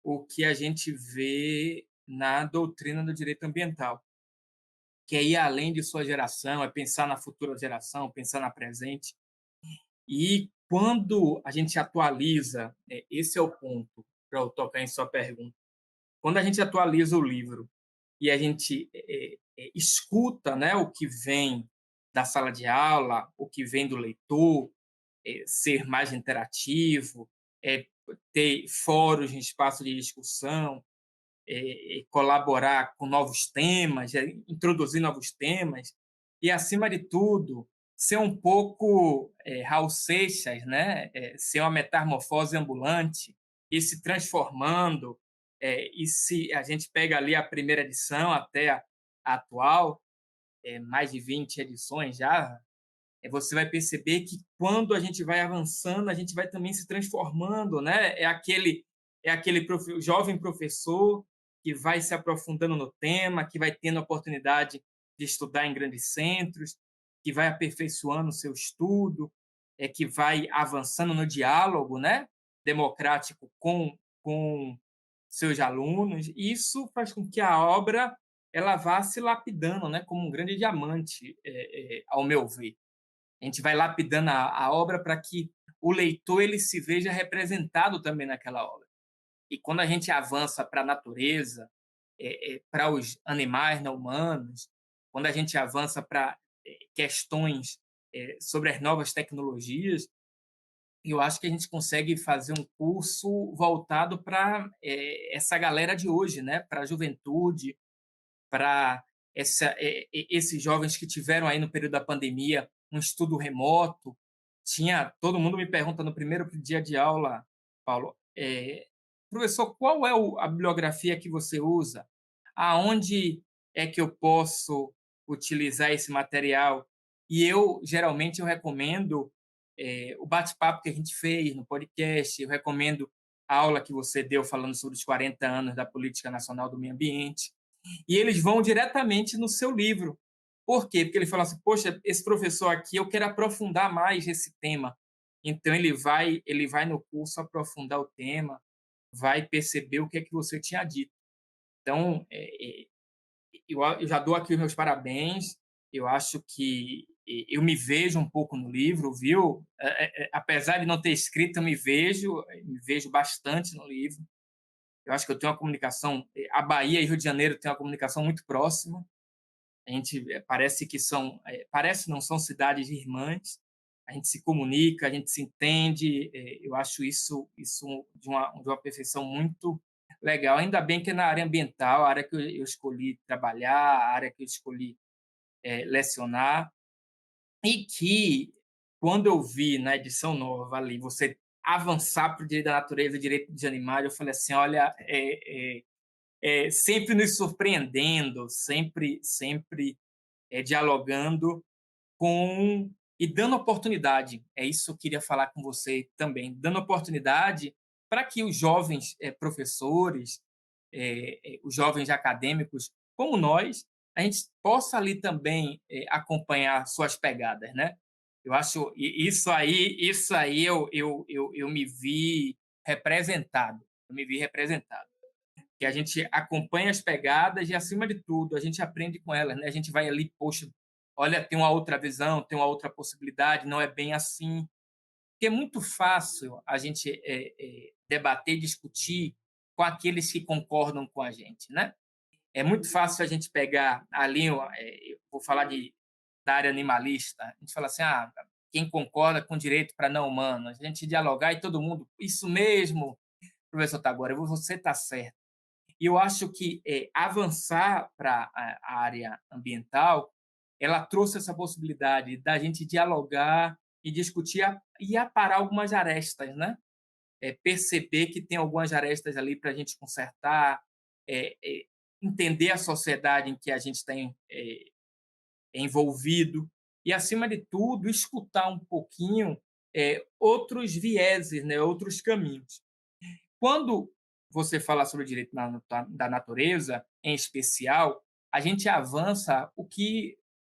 o que a gente vê na doutrina do direito ambiental, que é ir além de sua geração, é pensar na futura geração, pensar na presente. E quando a gente atualiza, esse é o ponto para eu tocar em sua pergunta, quando a gente atualiza o livro e a gente escuta, né, o que vem da sala de aula, o que vem do leitor, ser mais interativo, ter fóruns em espaço de discussão, colaborar com novos temas, introduzir novos temas e, acima de tudo, ser um pouco Raul Seixas, né? Ser uma metamorfose ambulante e se transformando. E se a gente pega ali a primeira edição até a atual, mais de 20 edições já, você vai perceber que quando a gente vai avançando, a gente vai também se transformando, né? É aquele jovem professor que vai se aprofundando no tema, que vai tendo a oportunidade de estudar em grandes centros, que vai aperfeiçoando o seu estudo, que vai avançando no diálogo, né? Democrático com seus alunos. E isso faz com que a obra ela vá se lapidando, né? Como um grande diamante, ao meu ver. A gente vai lapidando a obra para que o leitor ele se veja representado também naquela obra. E quando a gente avança para a natureza, para os animais não humanos, quando a gente avança para questões sobre as novas tecnologias, eu acho que a gente consegue fazer um curso voltado para essa galera de hoje, né? Para a juventude, para esses jovens que tiveram aí no período da pandemia um estudo remoto. Todo mundo me pergunta no primeiro dia de aula, Paulo, professor, qual é a bibliografia que você usa? Aonde é que eu posso utilizar esse material? E geralmente, eu recomendo o bate-papo que a gente fez no podcast, eu recomendo a aula que você deu falando sobre os 40 anos da Política Nacional do Meio Ambiente, e eles vão diretamente no seu livro. Por quê? Porque ele fala assim, poxa, esse professor aqui, eu quero aprofundar mais esse tema. Então, ele vai no curso aprofundar o tema, vai perceber o que é que você tinha dito. Então, eu já dou aqui os meus parabéns, eu acho que eu me vejo um pouco no livro, viu? Apesar de não ter escrito, eu me vejo bastante no livro. Eu acho que eu tenho uma comunicação. A Bahia e Rio de Janeiro têm uma comunicação muito próxima. A gente parece que não são cidades irmãs. A gente se comunica, a gente se entende. Eu acho isso de uma perfeição muito legal. Ainda bem que é na área ambiental, a área que eu escolhi trabalhar, a área que eu escolhi lecionar, e que, quando eu vi na edição nova ali, você avançar para o direito da natureza, direito dos animais, eu falei assim, olha, sempre nos surpreendendo, sempre dialogando com e dando oportunidade. É isso que eu queria falar com você também, dando oportunidade para que os jovens professores, os jovens acadêmicos, como nós, a gente possa ali também acompanhar suas pegadas, né? Eu acho isso aí eu me vi representado, que a gente acompanha as pegadas e, acima de tudo, a gente aprende com elas, né? A gente vai ali, poxa, olha, tem uma outra visão, tem uma outra possibilidade, não é bem assim. Porque é muito fácil a gente debater, discutir com aqueles que concordam com a gente, né? É muito fácil a gente pegar ali, eu vou falar da área animalista, a gente fala assim, quem concorda com direito para não humanos, a gente dialogar e todo mundo, isso mesmo, professor Tagore, você está certo. E eu acho que avançar para a área ambiental, ela trouxe essa possibilidade da gente dialogar e discutir e aparar algumas arestas, né? Perceber que tem algumas arestas ali para a gente consertar, entender a sociedade em que a gente está envolvido e, acima de tudo, escutar um pouquinho outros vieses, né? Outros caminhos. Quando você fala sobre o direito da natureza, em especial, a gente avança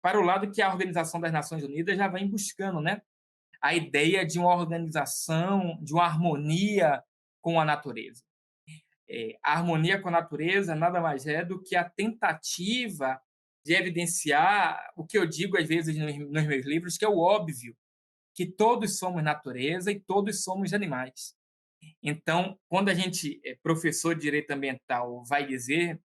para o lado que a Organização das Nações Unidas já vem buscando, né? A ideia de uma organização, de uma harmonia com a natureza. A harmonia com a natureza nada mais é do que a tentativa de evidenciar o que eu digo às vezes nos meus livros, que é o óbvio, que todos somos natureza e todos somos animais. Então, quando a gente, professor de direito ambiental, vai dizer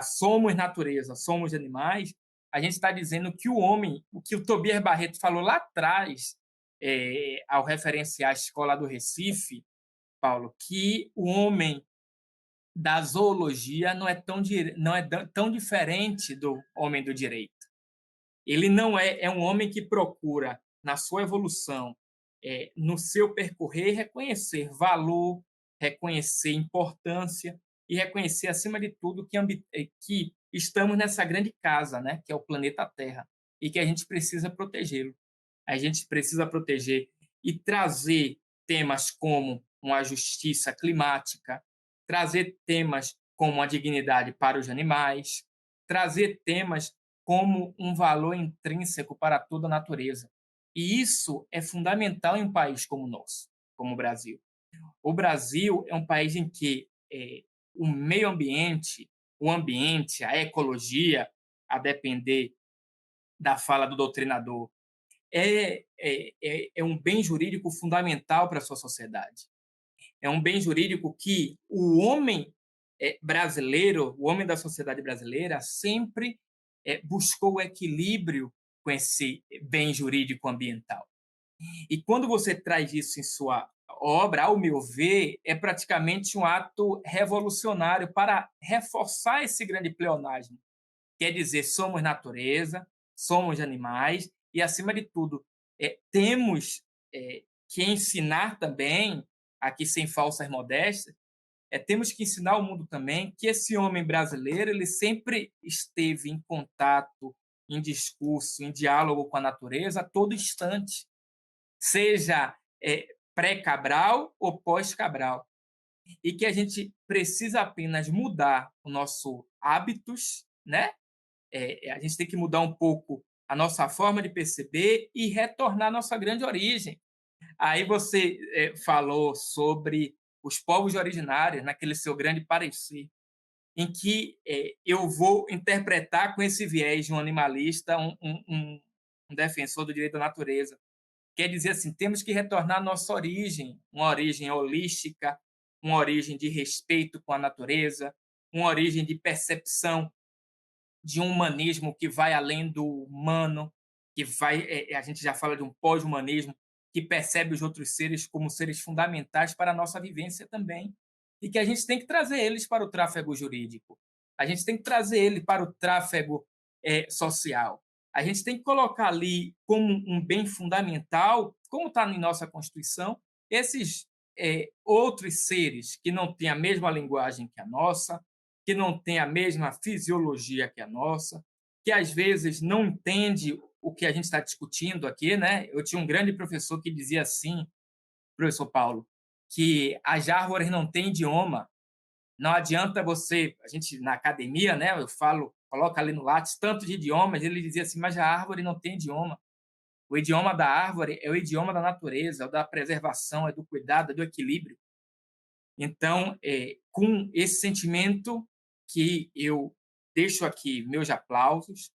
somos natureza, somos animais, a gente está dizendo que o homem, o que o Tobias Barreto falou lá atrás, ao referenciar a escola do Recife, Paulo, que o homem da zoologia não é tão diferente do homem do direito. Ele não é um homem que procura, na sua evolução, no seu percorrer, reconhecer valor, reconhecer importância e reconhecer, acima de tudo, que estamos nessa grande casa, né, que é o planeta Terra, e que a gente precisa protegê-lo. A gente precisa proteger e trazer temas como uma justiça climática, trazer temas como a dignidade para os animais, trazer temas como um valor intrínseco para toda a natureza. E isso é fundamental em um país como o nosso, como o Brasil. O Brasil é um país em que o meio ambiente, a ecologia, a depender da fala do doutrinador, é um bem jurídico fundamental para a sua sociedade. É um bem jurídico que o homem brasileiro, o homem da sociedade brasileira, sempre buscou o equilíbrio com esse bem jurídico ambiental. E quando você traz isso em sua obra, ao meu ver, é praticamente um ato revolucionário para reforçar esse grande pleonasmo. Quer dizer, somos natureza, somos animais e, acima de tudo, temos que ensinar também, aqui sem falsas modéstias, temos que ensinar ao mundo também que esse homem brasileiro ele sempre esteve em contato, em discurso, em diálogo com a natureza a todo instante, seja pré-Cabral ou pós-Cabral. E que a gente precisa apenas mudar o nosso hábitos, né? A gente tem que mudar um pouco a nossa forma de perceber e retornar à nossa grande origem. Aí você falou sobre os povos originários, naquele seu grande parecer, em que eu vou interpretar com esse viés de um animalista, um defensor do direito da natureza. Quer dizer assim, temos que retornar à nossa origem, uma origem holística, uma origem de respeito com a natureza, uma origem de percepção de um humanismo que vai além do humano, a gente já fala de um pós-humanismo, que percebe os outros seres como seres fundamentais para a nossa vivência também, e que a gente tem que trazer eles para o tráfego jurídico, a gente tem que trazer ele para o tráfego social, a gente tem que colocar ali como um bem fundamental, como está em nossa Constituição, esses outros seres que não têm a mesma linguagem que a nossa, que não têm a mesma fisiologia que a nossa, que às vezes não entende o que a gente está discutindo aqui, né? Eu tinha um grande professor que dizia assim, professor Paulo, que as árvores não têm idioma. Não adianta você, a gente na academia, né? Eu falo, coloca ali no Lattes tanto de idiomas. Ele dizia assim, mas a árvore não tem idioma. O idioma da árvore é o idioma da natureza, é o da preservação, é do cuidado, é do equilíbrio. Então, com esse sentimento que eu deixo aqui meus aplausos,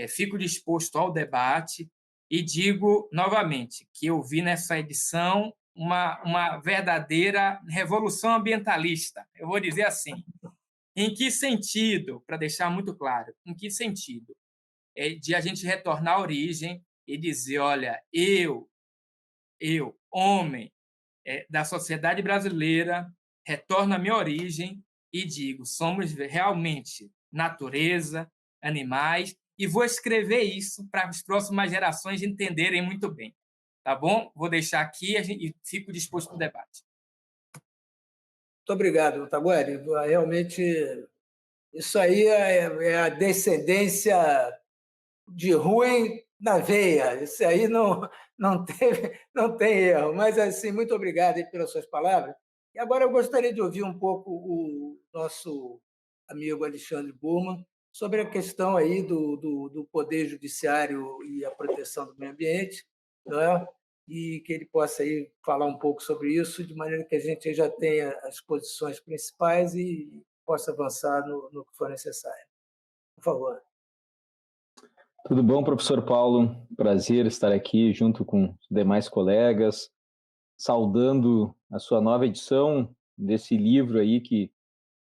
fico disposto ao debate e digo novamente que eu vi nessa edição uma verdadeira revolução ambientalista. Eu vou dizer assim, em que sentido, para deixar muito claro, em que sentido? De a gente retornar à origem e dizer, olha, eu homem, da sociedade brasileira, retorno à minha origem e digo, somos realmente natureza, animais, e vou escrever isso para as próximas gerações entenderem muito bem. Tá bom? Vou deixar aqui e fico disposto para o debate. Muito obrigado, Taguari. Realmente, isso aí é a descendência de ruim na veia. Isso aí não tem erro. Mas, assim, muito obrigado aí pelas suas palavras. E agora eu gostaria de ouvir um pouco o nosso amigo Alexandre Burman sobre a questão aí do Poder Judiciário e a proteção do meio ambiente, não é? E que ele possa aí falar um pouco sobre isso, de maneira que a gente já tenha as posições principais e possa avançar no que for necessário. Por favor. Tudo bom, professor Paulo? Prazer estar aqui junto com os demais colegas, saudando a sua nova edição desse livro aí que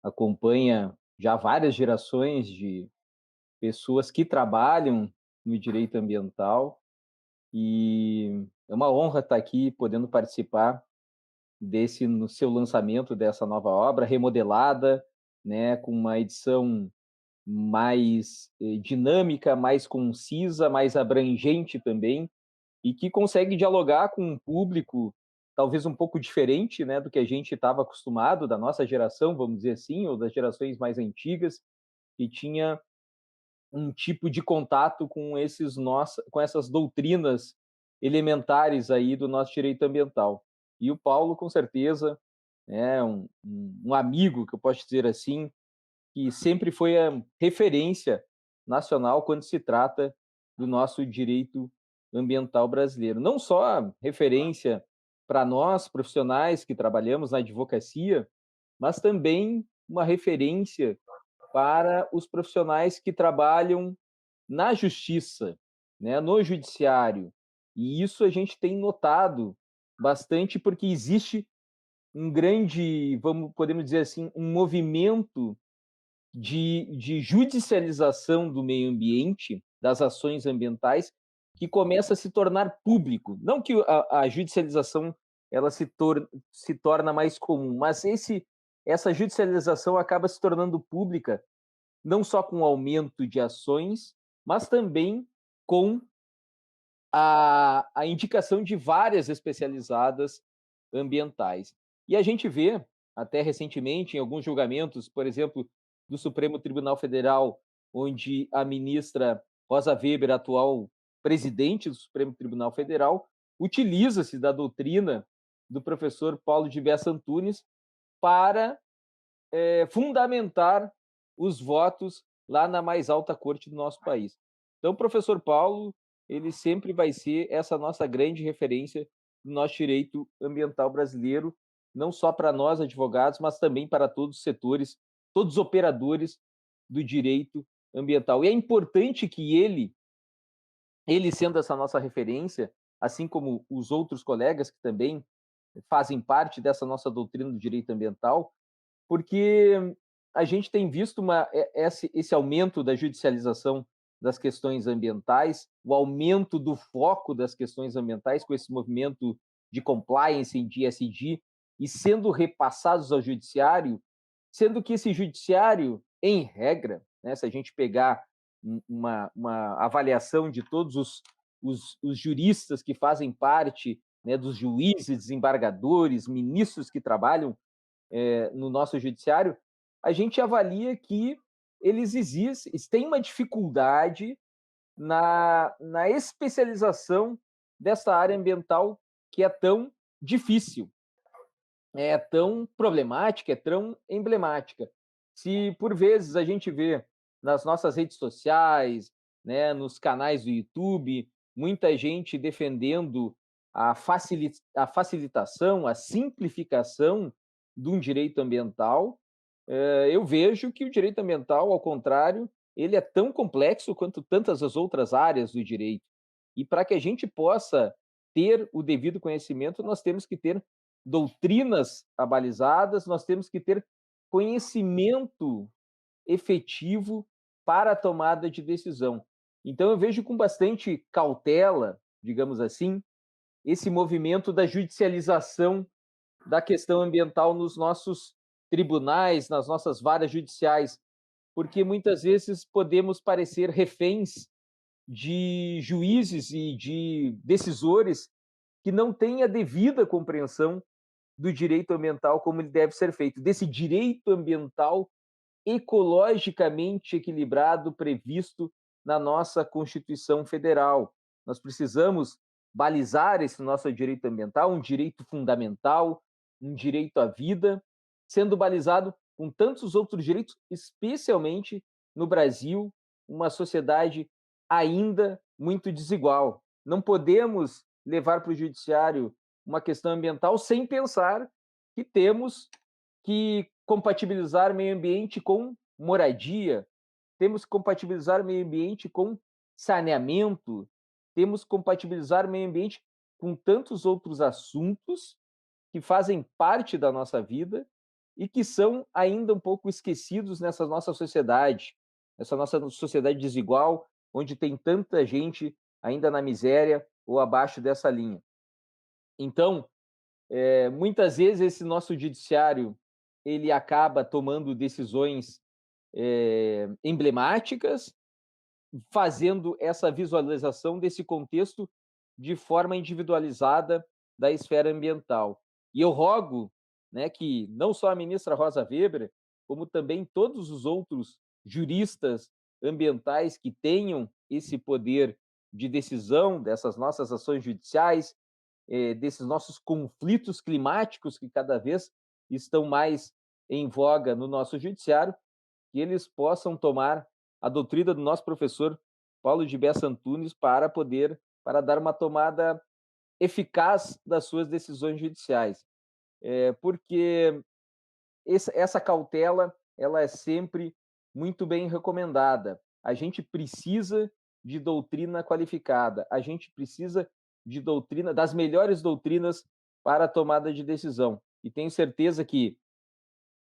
acompanha já várias gerações de pessoas que trabalham no direito ambiental, e é uma honra estar aqui podendo participar no seu lançamento dessa nova obra remodelada, né, com uma edição mais dinâmica, mais concisa, mais abrangente também, e que consegue dialogar com um público talvez um pouco diferente, né, do que a gente estava acostumado, da nossa geração, vamos dizer assim, ou das gerações mais antigas, que tinha um tipo de contato com com essas doutrinas elementares aí do nosso direito ambiental. E o Paulo, com certeza, é um amigo, que eu posso dizer assim, que sempre foi a referência nacional quando se trata do nosso direito ambiental brasileiro. Não só referência para nós, profissionais que trabalhamos na advocacia, mas também uma referência para os profissionais que trabalham na justiça, né, no judiciário. E isso a gente tem notado bastante, porque existe um grande, podemos dizer assim, um movimento de judicialização do meio ambiente, das ações ambientais, que começa a se tornar público. Não que a judicialização ela se torna mais comum, mas essa judicialização acaba se tornando pública, não só com o aumento de ações, mas também com a indicação de várias especializadas ambientais. E a gente vê, até recentemente, em alguns julgamentos, por exemplo, do Supremo Tribunal Federal, onde a ministra Rosa Weber, atual presidente do Supremo Tribunal Federal, utiliza-se da doutrina do professor Paulo de Bessa Antunes para fundamentar os votos lá na mais alta corte do nosso país. Então, o professor Paulo, ele sempre vai ser essa nossa grande referência do nosso direito ambiental brasileiro, não só para nós advogados, mas também para todos os setores, todos os operadores do direito ambiental. E é importante que ele sendo essa nossa referência, assim como os outros colegas que também fazem parte dessa nossa doutrina do direito ambiental, porque a gente tem visto esse aumento da judicialização das questões ambientais, o aumento do foco das questões ambientais com esse movimento de compliance em ESG, e sendo repassados ao judiciário, sendo que esse judiciário, em regra, né, se a gente pegar uma avaliação de todos os juristas que fazem parte né, dos juízes, desembargadores, ministros que trabalham no nosso judiciário, a gente avalia que eles têm uma dificuldade na especialização dessa área ambiental que é tão difícil, é tão problemática, é tão emblemática. Se, por vezes, a gente vê nas nossas redes sociais, né, nos canais do YouTube, muita gente defendendo a facilitação, a simplificação de um direito ambiental, eu vejo que o direito ambiental, ao contrário, ele é tão complexo quanto tantas as outras áreas do direito. E para que a gente possa ter o devido conhecimento, nós temos que ter doutrinas abalizadas, nós temos que ter conhecimento efetivo para a tomada de decisão. Então, eu vejo com bastante cautela, digamos assim, esse movimento da judicialização da questão ambiental nos nossos tribunais, nas nossas varas judiciais, porque muitas vezes podemos parecer reféns de juízes e de decisores que não têm a devida compreensão do direito ambiental como ele deve ser feito, desse direito ambiental ecologicamente equilibrado previsto na nossa Constituição Federal. Nós precisamos balizar esse nosso direito ambiental, um direito fundamental, um direito à vida, sendo balizado com tantos outros direitos, especialmente no Brasil, uma sociedade ainda muito desigual. Não podemos levar para o judiciário uma questão ambiental sem pensar que temos que compatibilizar meio ambiente com moradia, temos que compatibilizar meio ambiente com saneamento, temos que compatibilizar meio ambiente com tantos outros assuntos que fazem parte da nossa vida e que são ainda um pouco esquecidos nessa nossa sociedade desigual, onde tem tanta gente ainda na miséria ou abaixo dessa linha. Então, muitas vezes esse nosso judiciário ele acaba tomando decisões emblemáticas, fazendo essa visualização desse contexto de forma individualizada da esfera ambiental. E eu rogo, né, que não só a ministra Rosa Weber, como também todos os outros juristas ambientais que tenham esse poder de decisão dessas nossas ações judiciais, desses nossos conflitos climáticos que cada vez estão mais em voga no nosso judiciário, que eles possam tomar a doutrina do nosso professor Paulo de Bessa Antunes para dar uma tomada eficaz das suas decisões judiciais. Porque essa cautela ela é sempre muito bem recomendada. A gente precisa de doutrina qualificada, a gente precisa de doutrina, das melhores doutrinas para a tomada de decisão. E tenho certeza que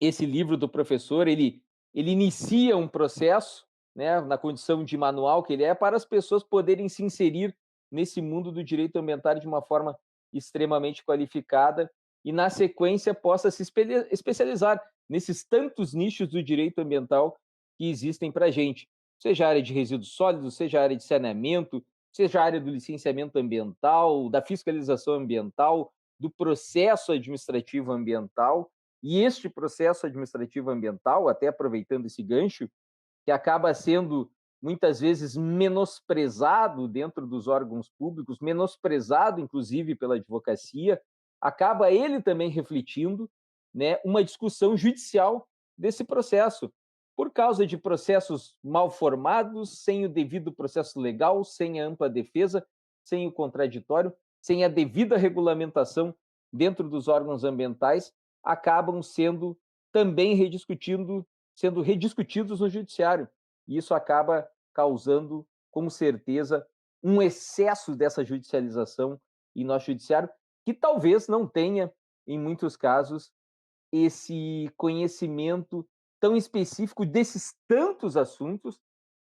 esse livro do professor, ele inicia um processo, né, na condição de manual que ele é, para as pessoas poderem se inserir nesse mundo do direito ambiental de uma forma extremamente qualificada e, na sequência, possa se especializar nesses tantos nichos do direito ambiental que existem para a gente, seja a área de resíduos sólidos, seja a área de saneamento, seja a área do licenciamento ambiental, da fiscalização ambiental, do processo administrativo ambiental. E este processo administrativo ambiental, até aproveitando esse gancho, que acaba sendo muitas vezes menosprezado dentro dos órgãos públicos, menosprezado inclusive pela advocacia, acaba ele também refletindo, né, uma discussão judicial desse processo, por causa de processos mal formados, sem o devido processo legal, sem a ampla defesa, sem o contraditório, sem a devida regulamentação dentro dos órgãos ambientais, acabam sendo também sendo rediscutidos no judiciário. E isso acaba causando, com certeza, um excesso dessa judicialização em nosso judiciário, que talvez não tenha, em muitos casos, esse conhecimento tão específico desses tantos assuntos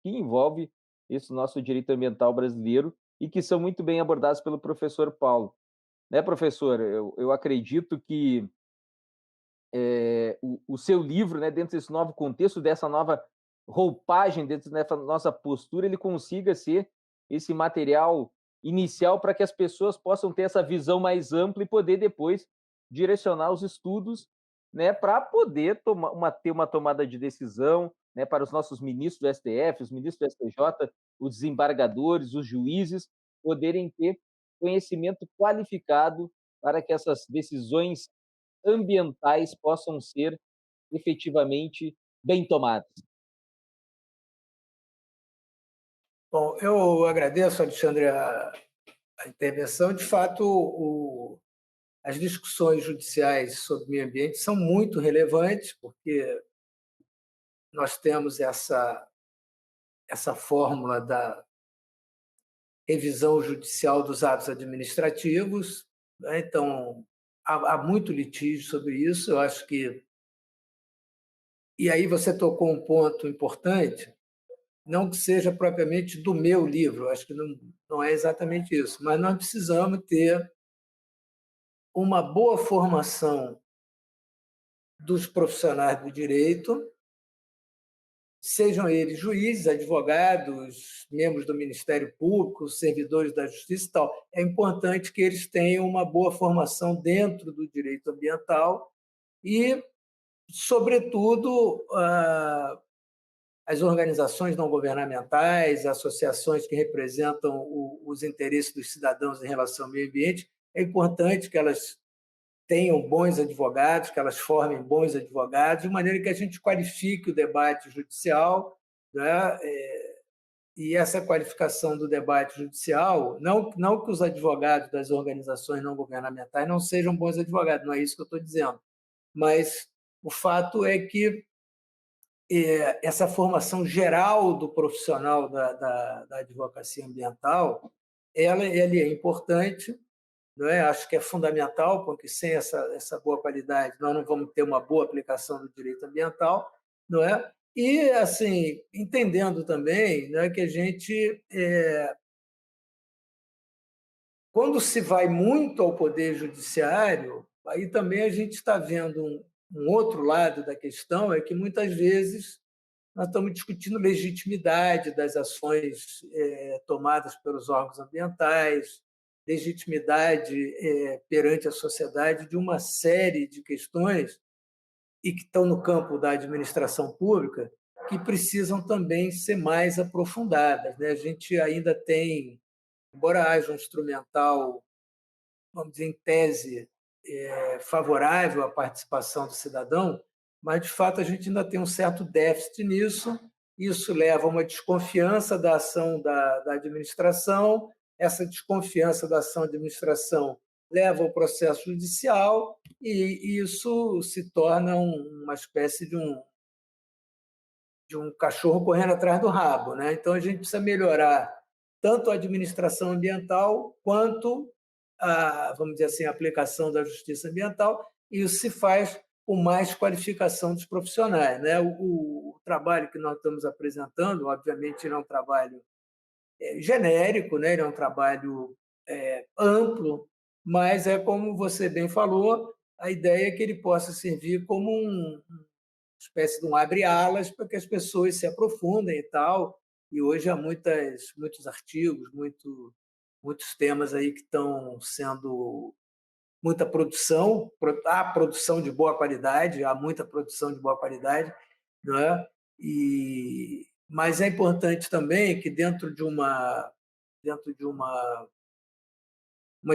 que envolve esse nosso direito ambiental brasileiro e que são muito bem abordados pelo professor Paulo. Né, professor? Eu acredito que o seu livro, né, dentro desse novo contexto, dessa nova roupagem, dentro dessa nossa postura, ele consiga ser esse material inicial para que as pessoas possam ter essa visão mais ampla e poder depois direcionar os estudos, né, para poder ter uma tomada de decisão, né, para os nossos ministros do STF, os ministros do STJ, os desembargadores, os juízes, poderem ter conhecimento qualificado para que essas decisões ambientais possam ser efetivamente bem tomadas. Bom, eu agradeço, Alexandre, a intervenção. De fato, as discussões judiciais sobre meio ambiente são muito relevantes, porque nós temos essa fórmula da revisão judicial dos atos administrativos, né? Então, há muito litígio sobre isso. Eu acho que... E aí você tocou um ponto importante, não que seja propriamente do meu livro, acho que não é exatamente isso, mas nós precisamos ter uma boa formação dos profissionais do direito, sejam eles juízes, advogados, membros do Ministério Público, servidores da Justiça e tal. É importante que eles tenham uma boa formação dentro do direito ambiental e, sobretudo, as organizações não governamentais, associações que representam os interesses dos cidadãos em relação ao meio ambiente. É importante que elas tenham bons advogados, que elas formem bons advogados, de maneira que a gente qualifique o debate judicial, né? E essa qualificação do debate judicial, não que os advogados das organizações não governamentais não sejam bons advogados, não é isso que eu estou dizendo, mas o fato é que essa formação geral do profissional da advocacia ambiental, ela é importante, não é? Acho que é fundamental, porque sem essa boa qualidade nós não vamos ter uma boa aplicação do direito ambiental, não é? E, assim, entendendo também, né, que a gente, quando se vai muito ao poder judiciário, aí também a gente está vendo um outro lado da questão, é que muitas vezes nós estamos discutindo legitimidade das ações tomadas pelos órgãos ambientais, legitimidade perante a sociedade de uma série de questões e que estão no campo da administração pública que precisam também ser mais aprofundadas, né? A gente ainda tem, embora haja um instrumental, vamos dizer, em tese, favorável à participação do cidadão, mas, de fato, a gente ainda tem um certo déficit nisso. Isso leva a uma desconfiança da ação da administração, essa desconfiança da ação da administração leva ao processo judicial e isso se torna uma espécie de um cachorro correndo atrás do rabo, né? Então, a gente precisa melhorar tanto a administração ambiental quanto vamos dizer assim, a aplicação da justiça ambiental, e isso se faz com mais qualificação dos profissionais, né? O trabalho que nós estamos apresentando, obviamente, ele é um trabalho genérico, né? Ele é um trabalho amplo, mas como você bem falou, a ideia é que ele possa servir como uma espécie de um abre-alas para que as pessoas se aprofundem e tal. E hoje há muitos artigos, muitos temas aí que estão sendo muita produção, há produção de boa qualidade, há muita produção de boa qualidade, não é? Mas é importante também que dentro de uma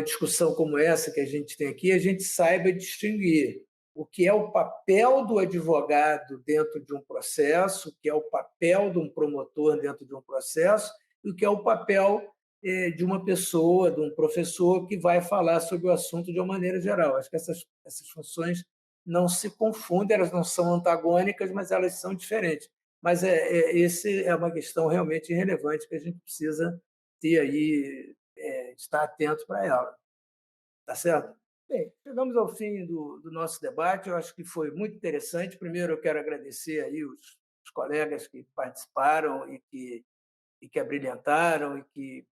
discussão como essa que a gente tem aqui, a gente saiba distinguir o que é o papel do advogado dentro de um processo, o que é o papel de um promotor dentro de um processo, e o que é o papel de uma pessoa, de um professor que vai falar sobre o assunto de uma maneira geral. Acho que essas funções não se confundem, elas não são antagônicas, mas elas são diferentes. Mas esse é uma questão realmente relevante que a gente precisa ter aí, estar atento para ela. Tá certo? Bem, chegamos ao fim do nosso debate. Eu acho que foi muito interessante. Primeiro, eu quero agradecer aí os colegas que participaram e que abrilhantaram e que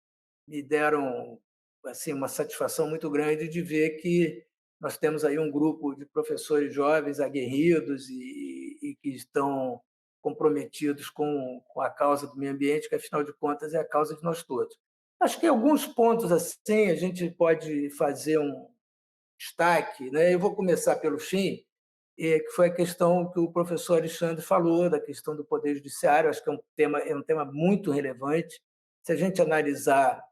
me deram assim uma satisfação muito grande de ver que nós temos aí um grupo de professores jovens, aguerridos e que estão comprometidos com a causa do meio ambiente, que, afinal de contas, é a causa de nós todos. Acho que alguns pontos assim a gente pode fazer um destaque, né? Eu vou começar pelo fim, que foi a questão que o professor Alexandre falou, da questão do Poder Judiciário. Acho que é um tema muito relevante. Se a gente analisar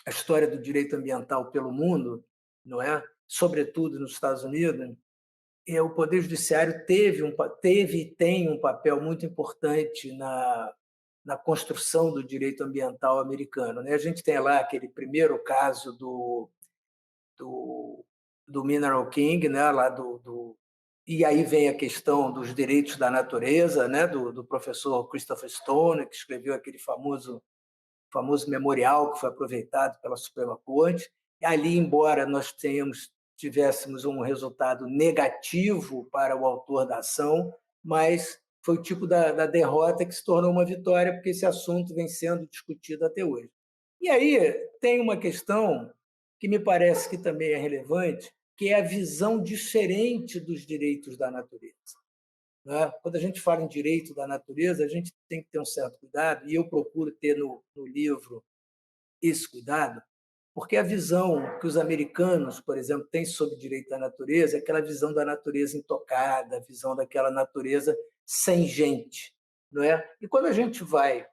a história do direito ambiental pelo mundo, não é? Sobretudo nos Estados Unidos, o Poder Judiciário teve e tem um papel muito importante na construção do direito ambiental americano, né? A gente tem lá aquele primeiro caso do, do Mineral King, né? E aí vem a questão dos direitos da natureza, né? Do professor Christopher Stone, que escreveu aquele famoso memorial que foi aproveitado pela Suprema Corte. E ali, embora nós tivéssemos um resultado negativo para o autor da ação, mas foi o tipo da derrota que se tornou uma vitória, porque esse assunto vem sendo discutido até hoje. E aí tem uma questão que me parece que também é relevante, que é a visão diferente dos direitos da natureza. Quando a gente fala em direito da natureza, a gente tem que ter um certo cuidado, e eu procuro ter no livro esse cuidado, porque a visão que os americanos, por exemplo, têm sobre o direito da natureza é aquela visão da natureza intocada, a visão daquela natureza sem gente. Não é? E quando a gente vai,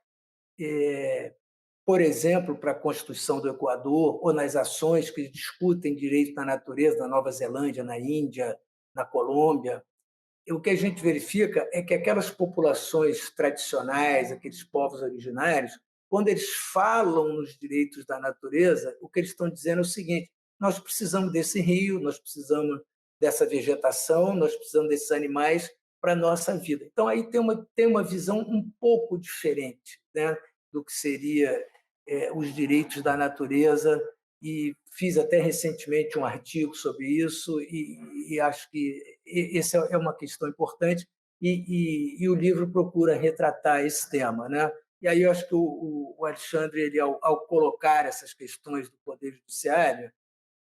por exemplo, para a Constituição do Equador, ou nas ações que discutem direito da natureza na Nova Zelândia, na Índia, na Colômbia, o que a gente verifica é que aquelas populações tradicionais, aqueles povos originários, quando eles falam nos direitos da natureza, o que eles estão dizendo é o seguinte: nós precisamos desse rio, nós precisamos dessa vegetação, nós precisamos desses animais para a nossa vida. Então, aí tem uma visão um pouco diferente, né, do que seria os direitos da natureza, e fiz até recentemente um artigo sobre isso, e acho que essa é uma questão importante, e o livro procura retratar esse tema, né? E aí eu acho que o Alexandre, ele, ao colocar essas questões do Poder Judiciário,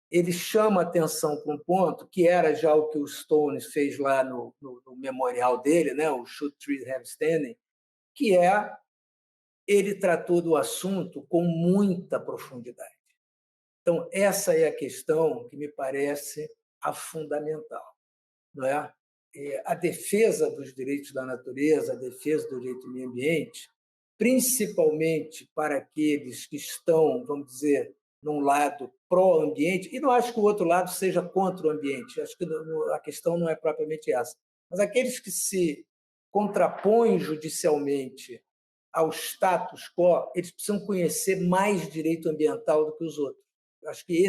ele chama atenção para um ponto que era já o que o Stone fez lá no memorial dele, né? O Should Trees Have Standing, que ele tratou do assunto com muita profundidade. Então, essa é a questão que me parece a fundamental, não é? A defesa dos direitos da natureza, a defesa do direito do meio ambiente, principalmente para aqueles que estão, vamos dizer, num lado pró-ambiente, e não acho que o outro lado seja contra o ambiente, acho que a questão não é propriamente essa, mas aqueles que se contrapõem judicialmente ao status quo, eles precisam conhecer mais direito ambiental do que os outros. Acho que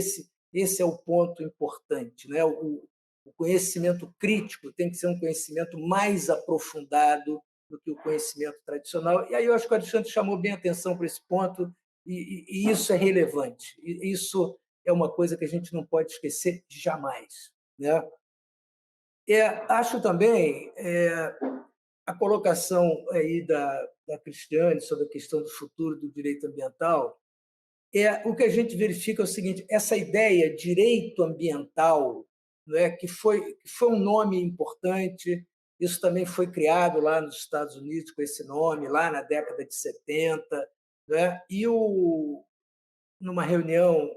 esse é o ponto importante, né? O conhecimento crítico tem que ser um conhecimento mais aprofundado do que o conhecimento tradicional. E aí eu acho que o Alexandre chamou bem a atenção para esse ponto, e isso é relevante. E isso é uma coisa que a gente não pode esquecer jamais, né? Acho também a colocação aí da Cristiane sobre a questão do futuro do direito ambiental. O que a gente verifica é o seguinte: essa ideia direito ambiental, não é, que foi um nome importante, isso também foi criado lá nos Estados Unidos com esse nome, lá na década de 70, não é? E numa reunião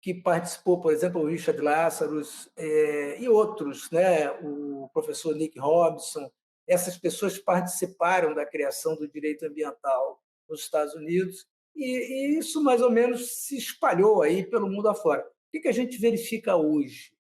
que participou, por exemplo, o Richard Lazarus e outros, né? O professor Nick Robinson, essas pessoas participaram da criação do direito ambiental nos Estados Unidos, e isso mais ou menos se espalhou aí pelo mundo afora. O que a gente verifica hoje?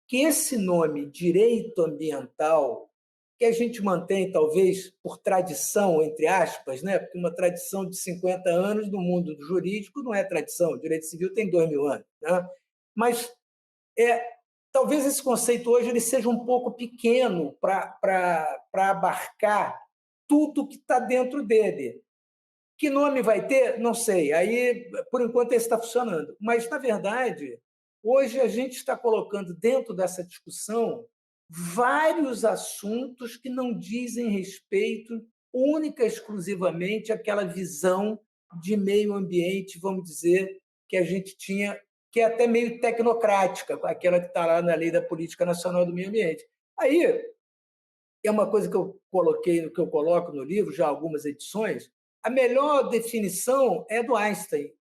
Que esse nome, direito ambiental, que a gente mantém, talvez, por tradição, entre aspas, né? Porque uma tradição de 50 anos no mundo do jurídico não é tradição, o direito civil tem 2.000 anos. Né? Mas talvez esse conceito hoje ele seja um pouco pequeno para abarcar tudo que está dentro dele. Que nome vai ter? Não sei. Aí, por enquanto, ele está funcionando. Mas, na verdade, hoje a gente está colocando dentro dessa discussão vários assuntos que não dizem respeito única e exclusivamente àquela visão de meio ambiente, vamos dizer, que a gente tinha, que é até meio tecnocrática, aquela que está lá na Lei da Política Nacional do Meio Ambiente. Aí, é uma coisa que eu coloco no livro, já algumas edições, a melhor definição é do Einstein.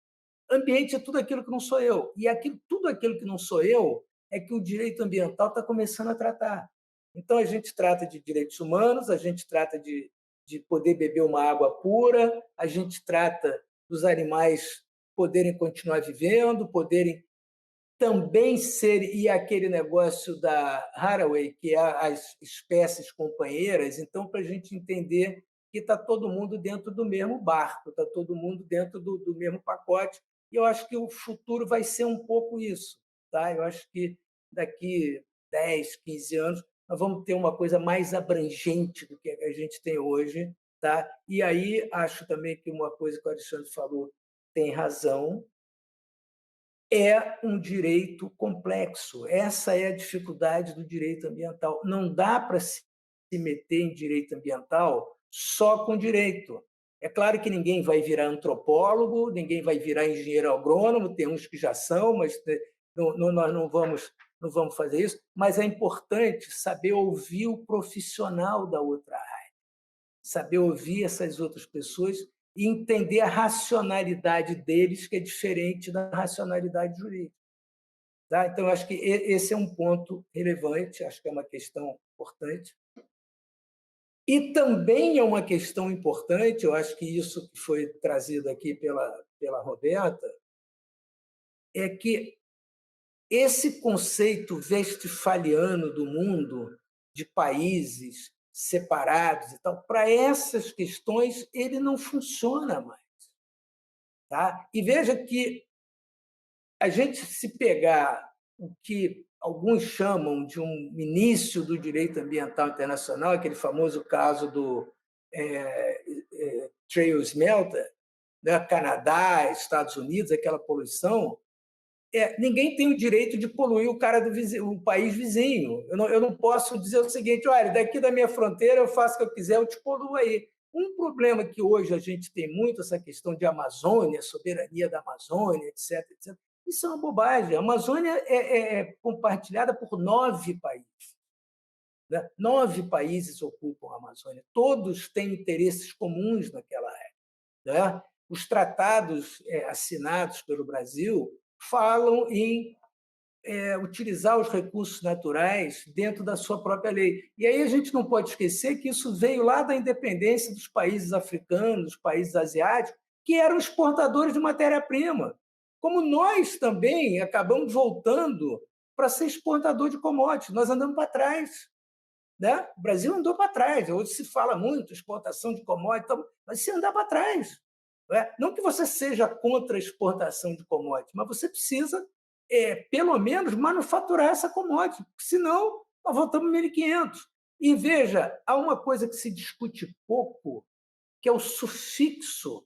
ambiente é tudo aquilo que não sou eu. E tudo aquilo que não sou eu é que o direito ambiental está começando a tratar. Então, a gente trata de direitos humanos, a gente trata de poder beber uma água pura, a gente trata dos animais poderem continuar vivendo, poderem também ser, e aquele negócio da Haraway, que é as espécies companheiras, então, para a gente entender que está todo mundo dentro do mesmo barco, está todo mundo dentro do mesmo pacote, e eu acho que o futuro vai ser um pouco isso. Tá? Eu acho que daqui 10, 15 anos, nós vamos ter uma coisa mais abrangente do que a gente tem hoje. Tá? E aí, acho também que uma coisa que o Alexandre falou tem razão, é um direito complexo. Essa é a dificuldade do direito ambiental. Não dá para se meter em direito ambiental só com direito. É claro que ninguém vai virar antropólogo, ninguém vai virar engenheiro agrônomo, tem uns que já são, mas nós não vamos fazer isso. Mas é importante saber ouvir o profissional da outra área, saber ouvir essas outras pessoas e entender a racionalidade deles, que é diferente da racionalidade jurídica. Tá? Então, acho que esse é um ponto relevante, acho que é uma questão importante. E também é uma questão importante, eu acho que isso que foi trazido aqui pela Roberta, é que esse conceito westphaliano do mundo, de países separados e tal, para essas questões ele não funciona mais. Tá? E veja que a gente se pegar o que alguns chamam de um início do direito ambiental internacional, aquele famoso caso do Trail Smelter, né? Canadá, Estados Unidos, aquela poluição, ninguém tem o direito de poluir o país vizinho. Eu não posso dizer o seguinte: olha, daqui da minha fronteira eu faço o que eu quiser, eu te poluo aí. Um problema que hoje a gente tem muito, essa questão de Amazônia, soberania da Amazônia, etc., etc. Isso é uma bobagem. A Amazônia é compartilhada por 9 países. Né? 9 países ocupam a Amazônia. Todos têm interesses comuns naquela área. Né? Os tratados assinados pelo Brasil falam em utilizar os recursos naturais dentro da sua própria lei. E aí a gente não pode esquecer que isso veio lá da independência dos países africanos, dos países asiáticos, que eram exportadores de matéria-prima. Como nós também acabamos voltando para ser exportador de commodities, nós andamos para trás. Né? O Brasil andou para trás. Hoje se fala muito exportação de commodities, mas se andar para trás. Não que você seja contra a exportação de commodities, mas você precisa, pelo menos, manufaturar essa commodity, porque senão nós voltamos em 1500. E veja, há uma coisa que se discute pouco, que é o sufixo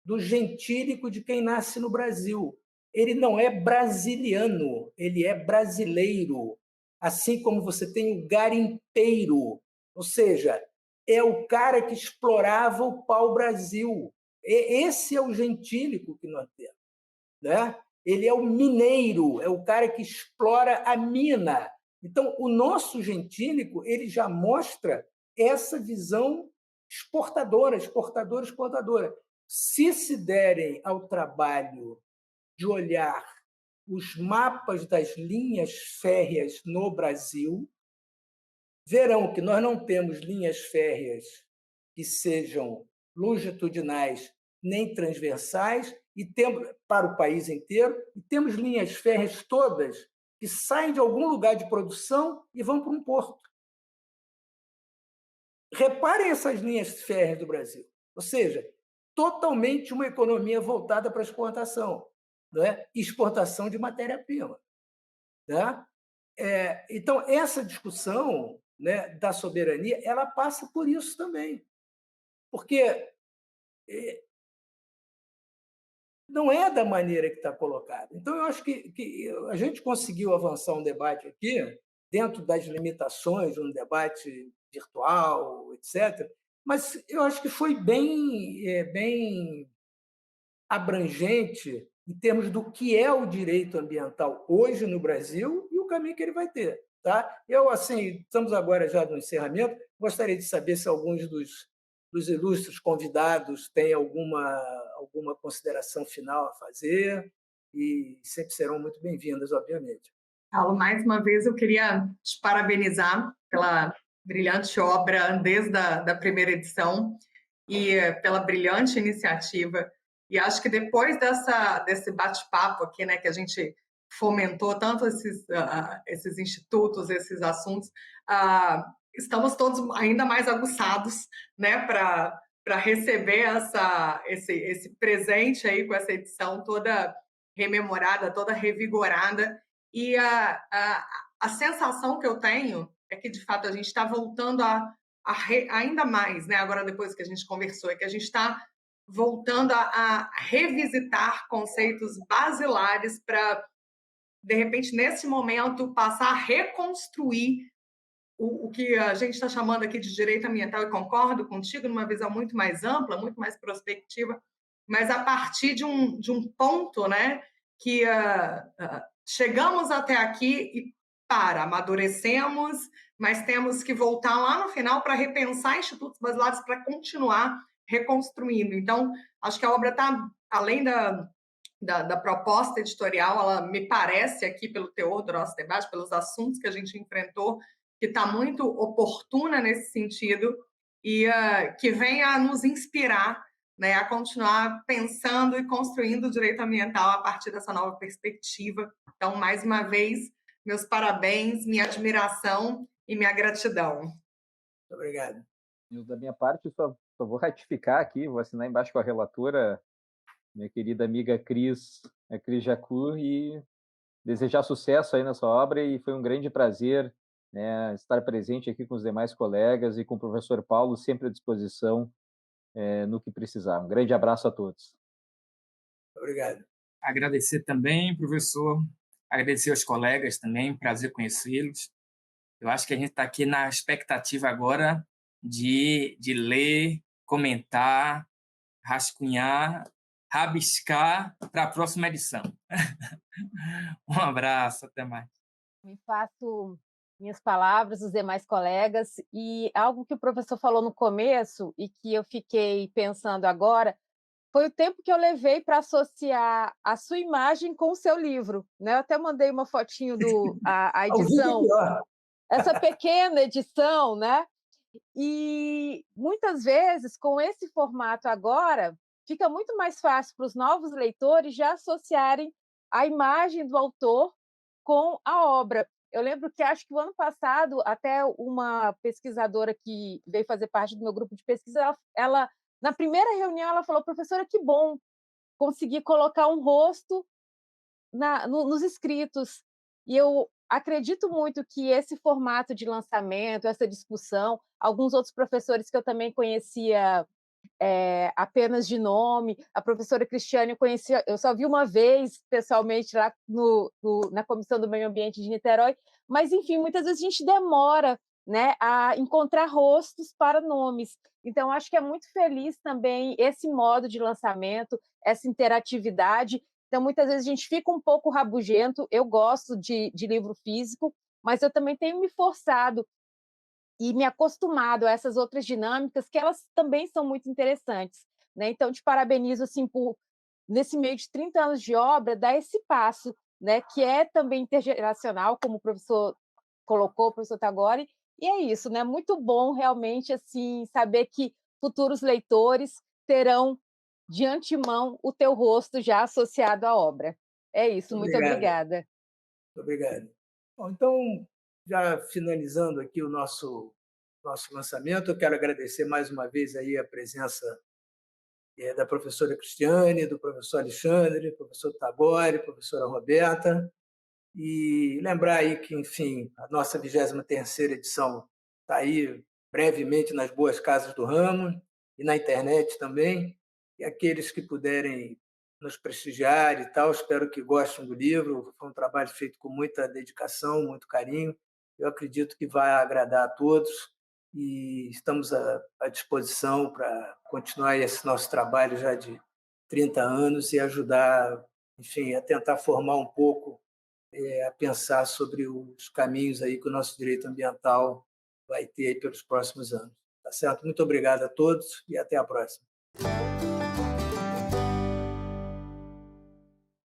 do gentílico de quem nasce no Brasil. Ele não é brasiliano, ele é brasileiro. Assim como você tem o garimpeiro, ou seja, é o cara que explorava o pau-brasil. Esse é o gentílico que nós temos. Né? Ele é o mineiro, é o cara que explora a mina. Então, o nosso gentílico ele já mostra essa visão exportadora. Se derem ao trabalho de olhar os mapas das linhas férreas no Brasil, verão que nós não temos linhas férreas que sejam longitudinais nem transversais e temos para o país inteiro, e temos linhas férreas todas que saem de algum lugar de produção e vão para um porto. Reparem essas linhas férreas do Brasil, ou seja, totalmente uma economia voltada para a exportação, né? Exportação de matéria-prima. Né? Então, essa discussão, né, da soberania ela passa por isso também. Porque não é da maneira que está colocado. Então, eu acho que a gente conseguiu avançar um debate aqui, dentro das limitações de um debate virtual, etc., mas eu acho que foi bem abrangente em termos do que é o direito ambiental hoje no Brasil e o caminho que ele vai ter. Tá? Eu, assim, estamos agora já no encerramento, gostaria de saber se alguns dos ilustres convidados têm alguma consideração final a fazer, e sempre serão muito bem-vindas, obviamente. Paulo, mais uma vez eu queria te parabenizar pela brilhante obra desde a primeira edição e pela brilhante iniciativa. E acho que depois desse bate-papo aqui, né, que a gente fomentou tanto esses institutos, esses assuntos, estamos todos ainda mais aguçados, né, para receber esse presente aí com essa edição toda rememorada, toda revigorada. E a sensação que eu tenho é que, de fato, a gente está voltando ainda mais, né? Agora, depois que a gente conversou, é que a gente está voltando a revisitar conceitos basilares para, de repente, nesse momento, passar a reconstruir o que a gente está chamando aqui de direito ambiental, e concordo contigo, numa visão muito mais ampla, muito mais prospectiva, mas a partir de um ponto, né, que chegamos até aqui e amadurecemos, mas temos que voltar lá no final para repensar institutos basilares para continuar reconstruindo. Então, acho que a obra está, além da proposta editorial, ela me parece aqui, pelo teor do nosso debate, pelos assuntos que a gente enfrentou, que está muito oportuna nesse sentido e que vem a nos inspirar, né, a continuar pensando e construindo o direito ambiental a partir dessa nova perspectiva. Então, mais uma vez, meus parabéns, minha admiração e minha gratidão. Muito obrigado. Eu, da minha parte, só vou ratificar aqui, vou assinar embaixo com a relatora, minha querida amiga Cris Jacu, e desejar sucesso aí na sua obra, e foi um grande prazer, né, estar presente aqui com os demais colegas e com o professor Paulo, sempre à disposição no que precisar. Um grande abraço a todos. Obrigado. Agradecer também, professor, agradecer aos colegas também, prazer conhecê-los. Eu acho que a gente está aqui na expectativa agora de ler, comentar, rascunhar, rabiscar para a próxima edição. Um abraço, até mais. Me faço minhas palavras, os demais colegas, e algo que o professor falou no começo e que eu fiquei pensando agora foi o tempo que eu levei para associar a sua imagem com o seu livro, né? Eu até mandei uma fotinho a edição, essa pequena edição, né? E muitas vezes, com esse formato agora, fica muito mais fácil para os novos leitores já associarem a imagem do autor com a obra. Eu lembro que acho que o ano passado, até uma pesquisadora que veio fazer parte do meu grupo de pesquisa, ela na primeira reunião, ela falou: professora, que bom conseguir colocar um rosto nos escritos. E eu acredito muito que esse formato de lançamento, essa discussão, alguns outros professores que eu também conhecia apenas de nome, a professora Cristiane eu só vi uma vez pessoalmente lá na Comissão do Meio Ambiente de Niterói, mas, enfim, muitas vezes a gente demora, né, a encontrar rostos para nomes. Então, acho que é muito feliz também esse modo de lançamento, essa interatividade. Então, muitas vezes a gente fica um pouco rabugento. Eu gosto de livro físico, mas eu também tenho me forçado e me acostumado a essas outras dinâmicas, que elas também são muito interessantes, né? Então, te parabenizo assim, por, nesse meio de 30 anos de obra, dar esse passo, né, que é também intergeracional, como o professor colocou, o professor Tagore, e é isso, né? Muito bom realmente assim saber que futuros leitores terão de antemão o teu rosto já associado à obra. É isso, muito obrigada. Muito obrigado. Bom, então, já finalizando aqui o nosso lançamento, eu quero agradecer mais uma vez aí a presença da professora Cristiane, do professor Alexandre, do professor Tagore, professora Roberta, e lembrar aí que, enfim, a nossa 23ª edição está aí brevemente nas boas casas do ramo e na internet também, e aqueles que puderem nos prestigiar e tal, espero que gostem do livro, foi um trabalho feito com muita dedicação, muito carinho, eu acredito que vai agradar a todos e estamos à disposição para continuar esse nosso trabalho já de 30 anos e ajudar, enfim, a tentar formar um pouco, a pensar sobre os caminhos aí que o nosso direito ambiental vai ter aí pelos próximos anos. Tá certo? Muito obrigado a todos e até a próxima.